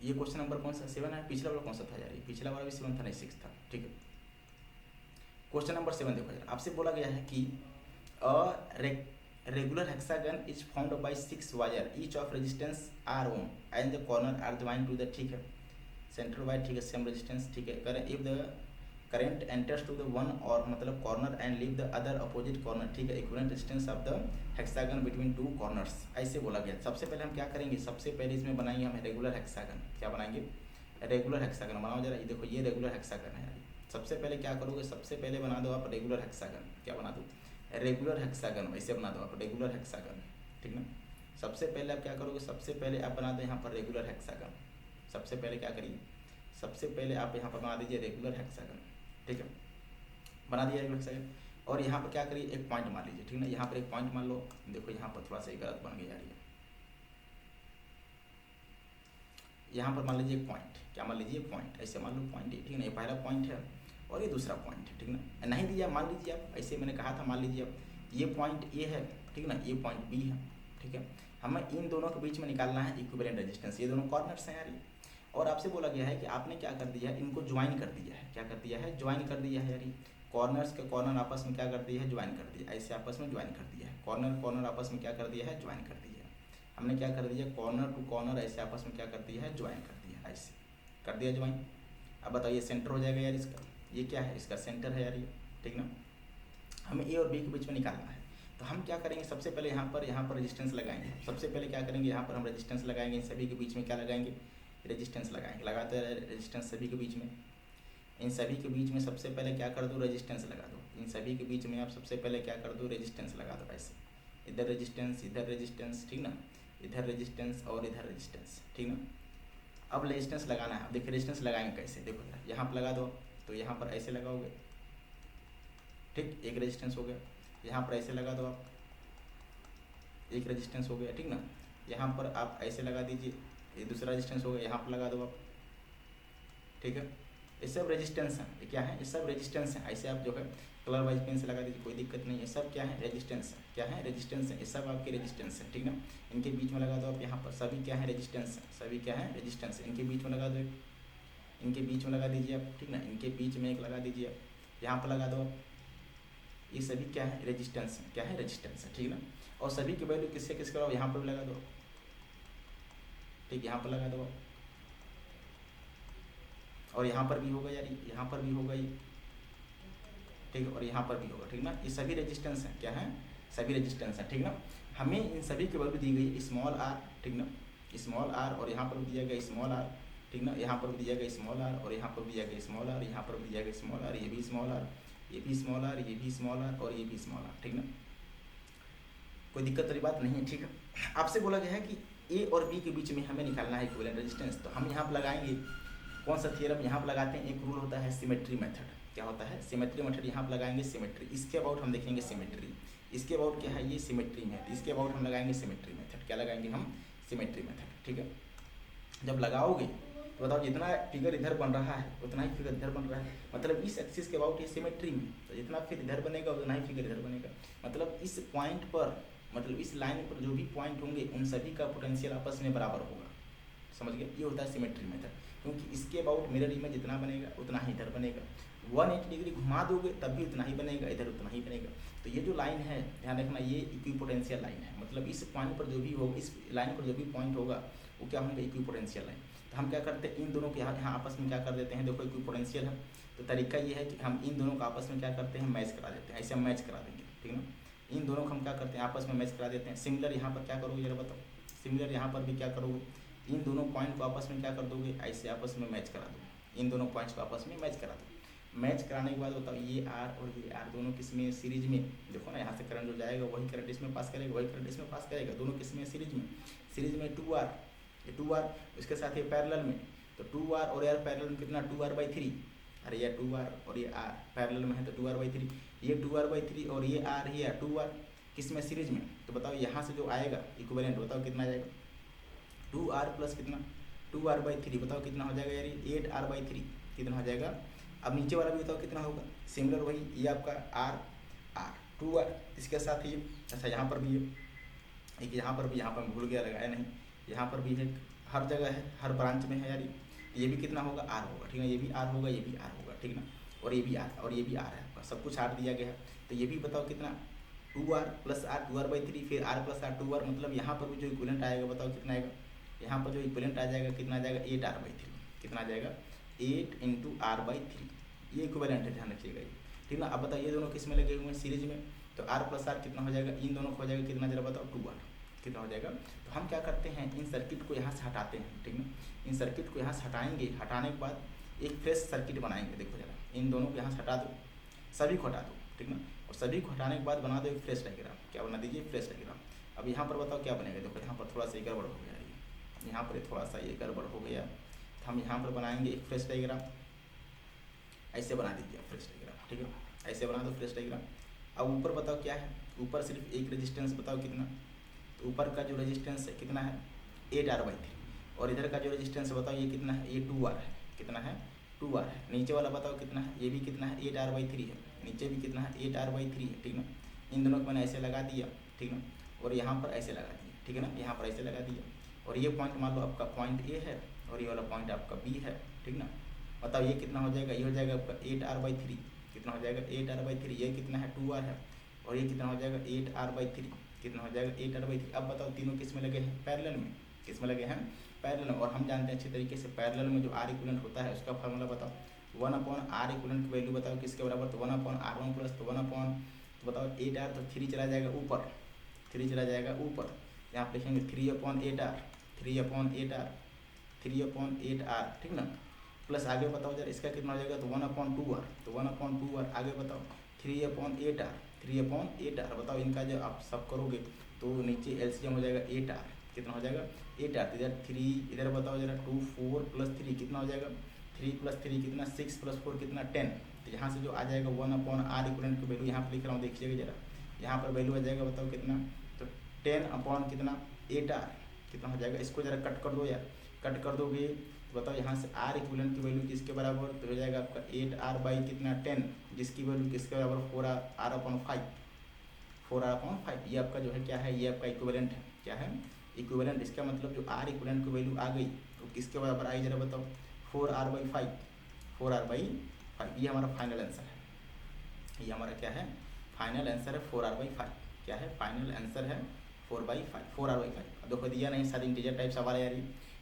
ये क्वेश्चन नंबर कौन सा 7 है, पिछला वाला कौन सा था यार, ये पिछला वाला भी 7 था नहीं 6 था, ठीक है। क्वेश्चन नंबर 7 देखो यार, आपसे बोला गया है कि regular hexagon is found by 6 wire each of resistance R ohm and the corner are joint to the, ठीक है, सेंट्रल वायर, ठीक है, सेम रेजिस्टेंस, ठीक है। करें if the current enters to the one और मतलब corner and leave the other opposite corner, ठीक है, equivalent distance of the hexagon between two corners, ऐसे बोला गया। सबसे पहले हम क्या करेंगे, सबसे पहले इसमें बनाएंगे हम रेगुलर हेक्सागन, क्या बनाएंगे, रेगुलर हेक्सागन बनाओ जरा। ये देखो ये रेगुलर हेक्सागन है, सबसे पहले क्या करोगे, सबसे पहले बना दो आप रेगुलर हेक्सागन, क्या बना दो, रेगुलर हेक्सागन, वैसे बना दो आप रेगुलर हेक्सागन, ठीक ना। सबसे पहले आप क्या करोगे, सबसे पहले आप बना दो यहाँ पर रेगुलर हेक्सागन। सबसे पहले क्या करिए, सबसे पहले आप यहाँ पर बना दीजिए रेगुलर हेक्सागन, ठीक है, बना दिया रेगुलर हेक्सागन। और यहाँ पर क्या करिए, एक पॉइंट मान लीजिए, ठीक ना। यहाँ पर एक पॉइंट मान लो, देखो यहाँ पर थोड़ा सा गलत बन गया यार, यहाँ पर मान लीजिए एक पॉइंट, क्या मान लीजिए पॉइंट, ऐसे मान लो पॉइंट है, ठीक है ना। ये पहला पॉइंट है और ये दूसरा पॉइंट है, ठीक ना। नहीं दिया मान लीजिए आप, ऐसे मैंने कहा था मान लीजिए आप, ये पॉइंट ए है, ठीक ना, ये पॉइंट बी है, ठीक है। हमें इन दोनों के बीच में निकालना है इक्विवेलेंट रेजिस्टेंस, ये दोनों कॉर्नर्स हैं यार ये। और आपसे बोला गया है कि आपने क्या कर दिया है, इनको ज्वाइन कर दिया है, क्या कर दिया है, ज्वाइन कर दिया है यार। कॉर्नर्स के कॉर्नर आपस में क्या कर दिया है, ज्वाइन कर दिया, ऐसे आपस में ज्वाइन कर दिया है। कॉर्नर कॉर्नर आपस में क्या कर दिया है, ज्वाइन कर दिया है। हमने क्या कर दिया, कॉर्नर टू कॉर्नर ऐसे आपस में क्या कर दिया है, ज्वाइन कर दिया, ऐसे कर दिया ज्वाइन। अब बताइए सेंटर हो जाएगा यार इसका, ये क्या है, इसका सेंटर है यार ये, ठीक ना। हमें ए और बी के बीच में निकालना है, तो हम क्या करेंगे, सबसे पहले यहाँ पर रेजिस्टेंस लगाएंगे। सबसे पहले क्या करेंगे, यहाँ पर हम रेजिस्टेंस लगाएंगे, इन सभी के बीच में क्या लगाएंगे, रेजिस्टेंस लगाएंगे। लगाते हैं रेजिस्टेंस सभी के बीच में, इन सभी के बीच में सबसे पहले क्या कर दो, रेजिस्टेंस लगा दो। इन सभी के बीच में आप सबसे पहले क्या कर दो, रेजिस्टेंस लगा दो, ऐसे इधर रेजिस्टेंस, ठीक ना, इधर रेजिस्टेंस और इधर रेजिस्टेंस, ठीक ना। अब रेजिस्टेंस लगाना है, अब देखिए रेजिस्टेंस लगाएंगे कैसे, देखो यहाँ पर लगा दो, तो यहाँ पर ऐसे लगाओगे, ठीक, एक रेजिस्टेंस हो गया। यहाँ पर ऐसे लगा दो आप, एक रेजिस्टेंस हो गया, ठीक ना। यहाँ पर आप ऐसे लगा दीजिए, ये दूसरा रेजिस्टेंस हो गया, यहाँ पर लगा दो आप, ठीक है। ये सब रेजिस्टेंस है, ये क्या है, ये सब रेजिस्टेंस है। ऐसे आप जो है कलर वाइज पेन से लगा दीजिए, कोई दिक्कत नहीं है। सब क्या है, रेजिस्टेंस है, क्या है, रेजिस्टेंस है, ये सब आपके रेजिस्टेंस है, ठीक ना। इनके बीच में लगा दो आप, यहाँ पर सभी क्या है, रेजिस्टेंस है, सभी क्या है, रेजिस्टेंस है। इनके बीच में लगा दो, इनके बीच में लगा दीजिए आप, ठीक ना। इनके बीच में एक लगा दीजिए आप, यहाँ पर लगा दो आप, ये सभी क्या है, रेजिस्टेंस है, क्या है, रेजिस्टेंस है, ठीक ना। और सभी की वैल्यू किससे किसके लगाओ, यहाँ पर भी लगा दो, ठीक, यहाँ पर लगा दो आप, और यहाँ पर भी होगा यार, यहाँ पर भी होगा ये, ठीक है, और यहाँ पर भी होगा, ठीक ना। ये सभी रेजिस्टेंस हैं, क्या है, सभी रेजिस्टेंस हैं, ठीक ना। हमें इन सभी की वैल्यू दी गई स्मॉल आर, ठीक ना, स्मॉल आर, और यहाँ पर भी दिया गया स्मॉल आर, ठीक ना। यहाँ पर भी दिया गया स्मॉल आर, और यहाँ पर भी दिया गया स्मॉल आर, यहाँ पर भी दिया गया स्मॉल आर, ये भी स्मॉल आर, ये भी स्मॉल आर, ये भी स्मॉल आर, और ये भी स्मॉल आर, ठीक ना। कोई दिक्कत वाली बात नहीं है, ठीक है। आपसे बोला गया है कि ए और बी के बीच में हमें निकालना है इक्विवेलेंट रेजिस्टेंस, तो हम यहाँ पर लगाएंगे कौन सा थ्योरम, यहाँ पर लगाते हैं, एक रूल होता है सिमेट्री मेथड। क्या होता है, सिमेट्री मेथड, यहाँ पर लगाएंगे सिमेट्री। इसके अबाउट हम देखेंगे सिमेट्री, इसके अबाउट क्या है, ये सिमेट्री मेथड, इसके अबाउट हम लगाएंगे सिमेट्री मेथड। क्या लगाएंगे हम, सिमेट्री मेथड, ठीक है। जब लगाओगे तो बताओ, जितना फिगर इधर बन रहा है उतना ही फिगर इधर बन रहा है, मतलब इस एक्सिस के अबाउट ये सिमेट्री में, तो जितना फिर इधर बनेगा उतना ही फिगर इधर बनेगा। मतलब इस पॉइंट पर, मतलब इस लाइन पर जो भी पॉइंट होंगे उन सभी का पोटेंशियल आपस में बराबर होगा, समझ गए। ये होता है सिमेट्री मेथड, क्योंकि इसके अबाउट मिरर इमेज जितना बनेगा उतना ही इधर बनेगा। 180 डिग्री घुमा दोगे तब भी उतना ही बनेगा, इधर उतना ही बनेगा। तो ये जो लाइन है, ध्यान रखना, ये इक्विपोटेंशियल लाइन है, मतलब इस पॉइंट पर जो भी होगा, इस लाइन पर जो भी पॉइंट होगा वो क्या होंगे, इक्विपोटेंशियल लाइन। तो हम क्या करते हैं, इन दोनों के यहाँ आपस में क्या कर देते हैं, देखो इक्विपोटेंशियल है, तो तरीका ये है कि हम इन दोनों को आपस में क्या करते हैं, मैच करा देते हैं। ऐसे हम मैच करा देंगे, ठीक है ना। इन दोनों को हम क्या करते हैं, आपस में मैच करा देते हैं। सिमिलर यहाँ पर क्या करोगे जरा बताओ, सिमिलर यहाँ पर भी क्या करोगे, इन दोनों पॉइंट को आपस में क्या कर दोगे, ऐसे आपस में मैच करा दो। इन दोनों पॉइंट्स को आपस में मैच करा दो। मैच कराने के बाद बताओ, ये आर और ये आर दोनों किस में, सीरीज में। देखो ना, यहाँ से करंट जो जाएगा वही करंट इसमें पास करेगा, वही करंट इसमें पास करेगा, दोनों किस में, सीरीज में। सीरीज में 2R, ये 2R, उसके साथ ये पैरेलल में, तो 2R और यार पैरेलल में कितना, 2R/3, अरे ये 2r और ये r पैरेलल में है तो 2r/3, ये 2r/3 और ये r है 2r किस में सीरीज में। तो बताओ यहाँ से जो आएगा इक्विवेलेंट बताओ कितना आ जाएगा 2r प्लस कितना 2r/3 बताओ कितना हो जाएगा यार 8r/3 कितना हो जाएगा। अब नीचे वाला भी बताओ कितना होगा सिमिलर वही ये आपका r 2r इसके साथ ये अच्छा यहाँ पर भी है एक यहाँ पर भी यहाँ पर भूल गया लगाया नहीं यहाँ पर भी है हर जगह है हर ब्रांच में है यार ये भी कितना होगा r होगा ठीक है ये भी r होगा ये भी r होगा ठीक ना और ये भी r और ये भी r है आपका सब कुछ r दिया गया है। तो ये भी बताओ कितना 2r प्लस r 2r/3 फिर r प्लस r 2r मतलब यहाँ पर भी जो इक्विवेलेंट आएगा बताओ कितना आएगा यहाँ पर जो इक्विवेलेंट आ जाएगा कितना आ जाएगा 8r/3 कितना आ जाएगा 8 × r/3 ये इक्विवेलेंट है ध्यान रखिएगा ये ठीक ना। अब बताओ ये दोनों किस में लगे हुए हैं सीरीज में तो r प्लस r कितना हो जाएगा इन दोनों को हो जाएगा कितना जरा बताओ 2r कितना हो जाएगा। तो हम क्या करते हैं इन सर्किट को यहाँ से हटाते हैं ठीक ना इन सर्किट को यहाँ से हटाएंगे हटाने के बाद एक फ्रेश सर्किट बनाएंगे। देखो जरा इन दोनों को यहाँ से हटा दो सभी को हटा दो ठीक ना और सभी को हटाने के बाद बना दो एक फ्रेश डायग्राम क्या बना दीजिए फ्रेश डायग्राम। अब यहाँ पर बताओ क्या बनेगा देखो यहाँ पर थोड़ा सा गड़बड़ हो गया ये यहाँ पर थोड़ा सा ये गड़बड़ हो गया तो हम यहाँ पर बनाएंगे एक फ्रेश डायग्राम ऐसे बना दीजिए फ्रेश डायग्राम ठीक है ऐसे बना दो फ्रेश डायग्राम। अब ऊपर बताओ क्या है ऊपर सिर्फ एक रेजिस्टेंस बताओ कितना तो ऊपर का जो रेजिस्टेंस है कितना है 8r/3 और इधर का जो रेजिस्टेंस बताओ ये कितना है ये 2r है कितना है 2r है। नीचे वाला बताओ कितना है ये भी कितना है 8r/3 है नीचे भी कितना है 8r/3 है ठीक ना। इन दोनों को मैंने ऐसे लगा दिया ठीक ना और यहाँ पर ऐसे लगा दिया ठीक है ना यहाँ पर ऐसे लगा दिया और ये पॉइंट मान लो आपका पॉइंट ए है और ये वाला पॉइंट आपका बी है ठीक ना। बताओ ये कितना हो जाएगा ये हो जाएगा आपका 8r/3 कितना हो जाएगा 8r/3 ये कितना है 2r है और ये कितना हो जाएगा 8r/3 कितना हो जाएगा 8r/3। अब बताओ तीनों किस में लगे हैं पैरेलल में किस में लगे हैं पैरेलल में और हम जानते हैं अच्छी तरीके से पैरेलल में जो r इक्विवेलेंट होता है उसका फार्मूला बताओ 1/r इक्विवेलेंट की वैल्यू बताओ किसके बराबर तो 1/r1 प्लस तो 1 तो बताओ 8r तो 3 चला जाएगा ऊपर 3 चला जाएगा ऊपर यहाँ पर लिखेंगे 3/8r 3/8r 3/8r ठीक ना प्लस आगे बताओ जरा इसका कितना हो जाएगा तो 1/2r तो 1/2r आगे बताओ 3/8r 3/8r बताओ इनका जो आप सब करोगे तो नीचे एलसीएम हो जाएगा 8r कितना हो जाएगा 8r इधर 3 इधर बताओ जरा 2 4 प्लस 3 कितना हो जाएगा 3 + 3 कितना 6 + 4 कितना 10। तो यहाँ से जो आ जाएगा 1/r इक्विवेलेंट की वैल्यू यहाँ पर लिख रहा हूँ देखिएगा जरा यहाँ पर वैल्यू आ जाएगा बताओ कितना तो 10 कितना 8r कितना हो जाएगा। इसको जरा कट कर दो यार कट कर दोगे तो बताओ यहाँ से r इक्विवेलेंट की वैल्यू किसके बराबर तो हो जाएगा आपका 8r कितना 10 जिसकी वैल्यू किसके बराबर 4r/5 4r/5 ये आपका जो है क्या है ये आपका इक्विवेलेंट है क्या है इक्विवेलेंट। इसका मतलब जो r इक्विवेलेंट की वैल्यू आ गई तो किसके बराबर आई जरा बताओ 4r/5 4r/5 ये हमारा फाइनल आंसर है ये हमारा क्या है फाइनल आंसर है 4r/5 क्या है फाइनल आंसर है 4r/5 अब देखो दिया नहीं सारे इंटीजर टाइप सवाल है यार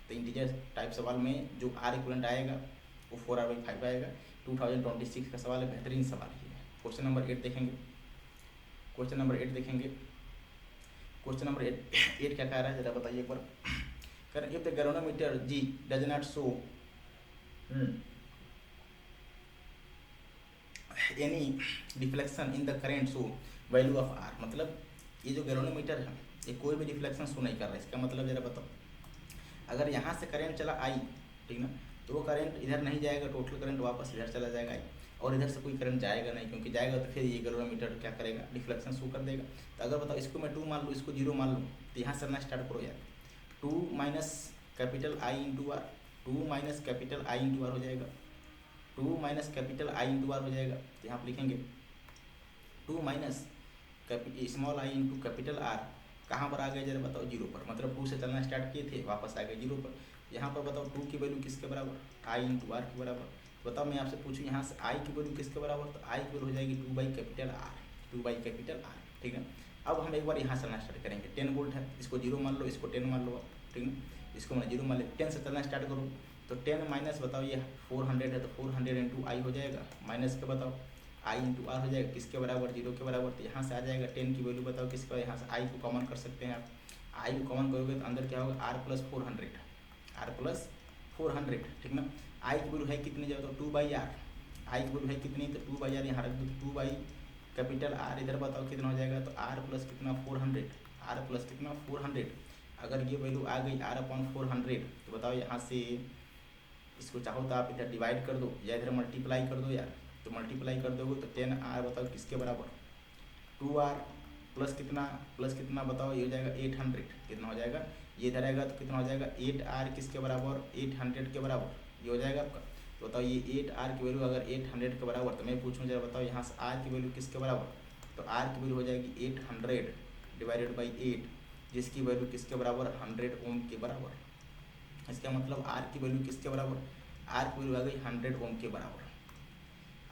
तो इंटीजर टाइप सवाल में जो r इक्विवेलेंट आएगा वो 4r/5 आएगा। 2026 का सवाल है बेहतरीन सवाल ये है। क्वेश्चन नंबर 8 देखेंगे क्वेश्चन नंबर 8 देखेंगे क्वेश्चन नंबर 8 क्या कह रहा है जरा बताइए एक बार कह रहे if the galvanometer G does not show any deflection in the current show value of r मतलब ये जो गैल्वेनोमीटर है ये कोई भी डिफ्लेक्शन शो नहीं कर रहा है। इसका मतलब जरा बताओ अगर यहाँ से करंट चला आई ठीक ना तो वो करंट इधर नहीं जाएगा टोटल करंट वापस इधर चला जाएगा आई और इधर से कोई करंट जाएगा नहीं क्योंकि जाएगा तो फिर ये गैल्वेनोमीटर क्या करेगा डिफ्लेक्शन शो कर देगा। तो अगर बताओ इसको मैं 2 मान लूँ इसको 0 मान लूँ तो यहाँ से ना स्टार्ट करो यार 2 - I × r 2 - I × r हो जाएगा 2 - I × r हो जाएगा। तो यहाँ पर लिखेंगे 2 - स्मॉल I × R कहाँ पर आ गए जरा बताओ 0 पर मतलब 2 से चलना स्टार्ट किए थे वापस आ गए 0 पर। यहाँ पर बताओ 2 की वैल्यू किसके बराबर I × r के बराबर। बताओ मैं आपसे पूछूं यहाँ से I की वैल्यू किसके बराबर तो I की वैल्यू हो जाएगी 2/R ठीक है। अब हम एक बार यहाँ चलना स्टार्ट करेंगे 10 वोल्ट है इसको 0 मान लो इसको 10 मान लो ठीक है इसको मैं 0 मान ले 10 से चलना स्टार्ट करो तो 10 माइनस बताओ ये 400 है तो 400 × I हो जाएगा माइनस के बताओ I × r हो जाएगा किसके बराबर 0 के बराबर। तो यहाँ से आ जाएगा 10 की वैल्यू बताओ किसका यहाँ से I को कॉमन कर सकते हैं आप I को कॉमन करोगे तो अंदर क्या होगा r + 400 ठीक ना। I की वैल्यू है कितनी जब तो 2/r I की वैल्यू है कितनी तो 2/r यहाँ रख दो 2/R इधर बताओ कितना हो जाएगा तो r प्लस कितना 400 r प्लस कितना 400 अगर ये वैल्यू आ गई r/400 तो बताओ यहाँ से इसको चाहो तो आप इधर डिवाइड कर दो या इधर मल्टीप्लाई कर दो यार, तो मल्टीप्लाई कर दोगे तो 10r बताओ किसके बराबर, 2r प्लस कितना बताओ, ये हो जाएगा 800, कितना हो जाएगा, ये इधर आएगा तो कितना हो जाएगा 8r किसके बराबर, 800 के बराबर, ये हो जाएगा आपका। तो बताओ ये 8r की वैल्यू अगर 800 के बराबर, तो मैं पूछूँ जरा बताओ यहाँ से r की वैल्यू किसके बराबर, तो r की वैल्यू हो जाएगी 800 डिवाइडेड बाई 8, जिसकी वैल्यू किसके बराबर 100 ओम के बराबर। इसका मतलब r की वैल्यू किसके बराबर, r की वैल्यू आ गई 100 ओम के बराबर,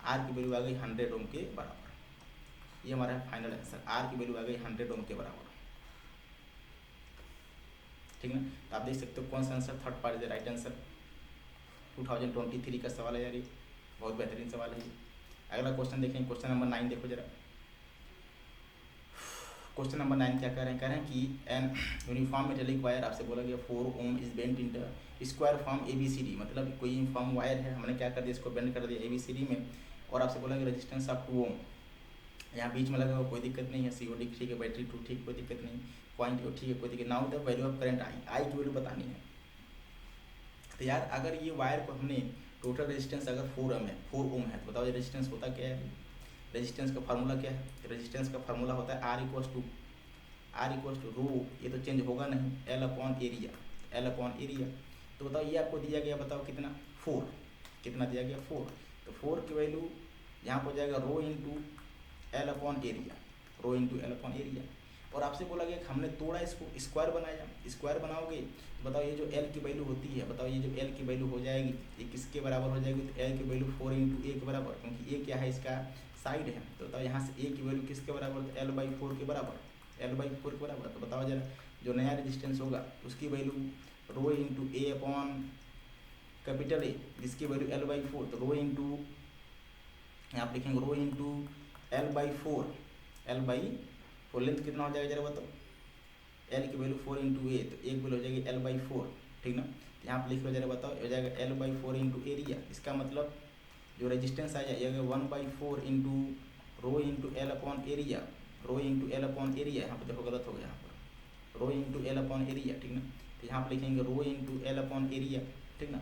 r की वैल्यू आ गई 100 ओम के बराबर। ये हमारा फाइनल आंसर, r की वैल्यू आ गई 100 ओम के बराबर, ठीक ना। तो आप देख सकते हो कौन सा answer third part is right answer. 2023 का सवाल है यार, ये बहुत बेहतरीन सवाल है ये। अगला क्वेश्चन देखें, क्वेश्चन नंबर 9 देखो जरा। क्वेश्चन नंबर 9 क्या कह रहे हैं कि एन यूनिफॉर्म मेटेलिक वायर, आपसे बोला गया 4 ohm is bent in square form ABCD, मतलब कोई यूनिफॉर्म वायर है, हमने क्या कर दिया, इसको बेंड कर दिया ABCD में, और आपसे बोला गया रेजिस्टेंस ऑफ 2 ओम यहाँ बीच में लगा हुआ, कोई दिक्कत नहीं है, COD ठीक है, बैटरी 2 ठीक, कोई दिक्कत नहीं, पॉइंट ठीक है, कोई दिक्कत। Now the value of current I की वैल्यू बतानी है। तो यार अगर ये वायर को हमने टोटल रेजिस्टेंस अगर 4 ओम है, तो बताओ ये रेजिस्टेंस होता क्या है, रेजिस्टेंस का फार्मूला क्या है, रेजिस्टेंस का फार्मूला होता है R इक्वल्स टू रो, ये तो चेंज होगा नहीं, L अपॉन एरिया। तो बताओ ये आपको दिया गया, बताओ कितना 4, कितना दिया गया 4, तो 4 की वैल्यू यहाँ पर हो जाएगा rho into L upon area, और आपसे बोला गया कि हमने थोड़ा इसको स्क्वायर बनाया, स्क्वायर बनाओगे तो बताओ ये जो L की वैल्यू होती है, बताओ ये जो L की वैल्यू हो जाएगी ये किसके बराबर हो जाएगी, तो L की वैल्यू 4 इंटू ए के बराबर, क्योंकि ए क्या है, इसका साइड है, तो बताओ यहाँ से ए की वैल्यू किसके बराबर, तो L/4 के बराबर, L/4 के बराबर। तो बताओ जरा जो नया रेजिस्टेंस होगा उसकी value rho into A upon capital A, जिसकी वैल्यू L/4, तो रो इंटू यहाँ आप लिखेंगे रो इंटू L/4, लेंथ कितना हो जाएगा जरा बताओ, L की वैल्यू 4 इंटू ए, तो एक वैल्यू हो जाएगी L/4, ठीक ना। तो यहाँ पर लिख लो जरा बताओ, हो जाएगा L/4 इंटू एरिया, इसका मतलब जो रेजिस्टेंस आ जाएगा 1/4 into rho into L upon area, यहाँ पर देखो गलत हो गया, यहाँ पर rho into L upon area, ठीक ना। तो यहाँ पर लिखेंगे rho into L upon area, ठीक ना,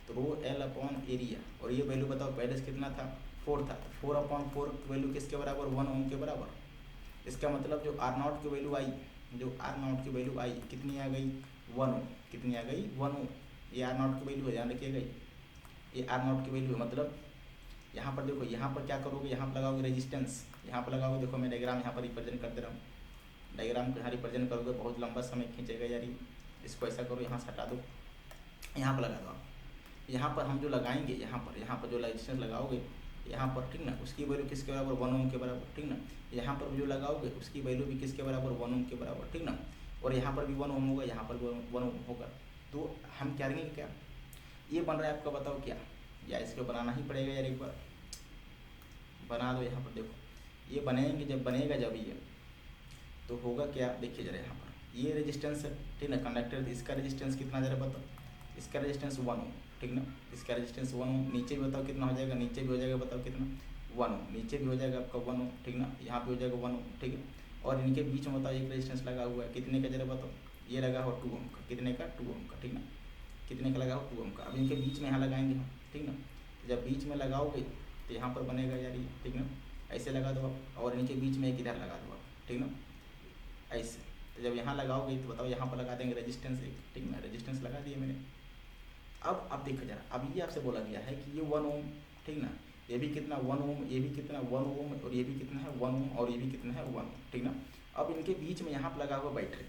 तो रो L अपॉन एरिया, और ये वैल्यू बताओ पहले से कितना था 4 था, 4/4 वैल्यू किसके बराबर, 1 ओम के बराबर। इसका मतलब जो R0 की वैल्यू आई, कितनी आ गई 1 ओम, कितनी आ गई 1 ओम, ये R0 की वैल्यू है, ध्यान रखिएगा ये R0 की वैल्यू है। मतलब यहाँ पर देखो, यहाँ पर क्या करोगे, यहाँ पर लगाओगे रेजिस्टेंस, यहाँ पर लगाओगे, देखो मैं डायग्राम यहाँ पर रिप्रेजेंट कर दे रहा हूँ, डायग्राम को यहाँ रिप्रेजेंट करोगे बहुत लंबा समय खींचेगा यार, इसको ऐसा करो, यहाँ से हटा दो, यहाँ पर लगा दो आप, यहाँ पर हम जो लगाएंगे, यहाँ पर जो रेजिस्टेंस लगाओगे यहाँ पर, ठीक ना, उसकी वैल्यू किसके बराबर 1 ओम के बराबर, ठीक ना। यहाँ पर जो लगाओगे उसकी वैल्यू भी किसके बराबर 1 ओम के बराबर, ठीक ना, और यहाँ पर भी 1 ओम होगा, यहाँ पर भी 1 ओम होगा। तो हम क्या करेंगे, क्या ये बन रहा है आपका, बताओ क्या, या इसको बनाना ही पड़ेगा यार, एक बार बना दो। यहाँ पर देखो ये बनेंगे, जब बनेगा जब ये, तो होगा क्या, देखिए जरा यहाँ पर ये रेजिस्टेंस है, ठीक ना, कंडक्टर, इसका रेजिस्टेंस कितना जरा बताओ, इसका रेजिस्टेंस 1 ओम, ठीक ना, इसका रेजिस्टेंस 1 ओम, नीचे भी बताओ कितना हो जाएगा, नीचे भी हो जाएगा बताओ कितना 1 ओम, नीचे भी हो जाएगा आपका 1 ओम, ठीक ना, यहाँ पे हो जाएगा 1 ओम, ठीक है। और इनके बीच में बताओ एक रेजिस्टेंस लगा हुआ है, कितने का जरा बताओ, ये लगा हुआ 2 ओम का, कितने का 2 ओम का, ठीक ना, कितने का लगा हुआ 2 ओम का। अब इनके बीच में यहाँ लगाएंगे हम, ठीक ना, जब बीच में लगाओगे तो यहाँ पर बनेगा यार ये, ठीक ना, ऐसे लगा दो आप, और इनके बीच में एक इधर लगा दो आप, ठीक ना, ऐसे। तो जब यहाँ लगाओगे तो बताओ यहाँ पर लगा देंगे रेजिस्टेंस एक, ठीक ना, रेजिस्टेंस लगा दिए मैंने। अब देखो जरा, अब ये आपसे बोला गया है कि ये 1 ओम, ठीक ना, ये भी कितना 1 ओम, ये भी कितना 1 ओम, और ये भी कितना है 1 ओम, और ये भी कितना है 1 ओम, ठीक ना। अब इनके बीच में यहाँ पर लगा हुआ बैटरी,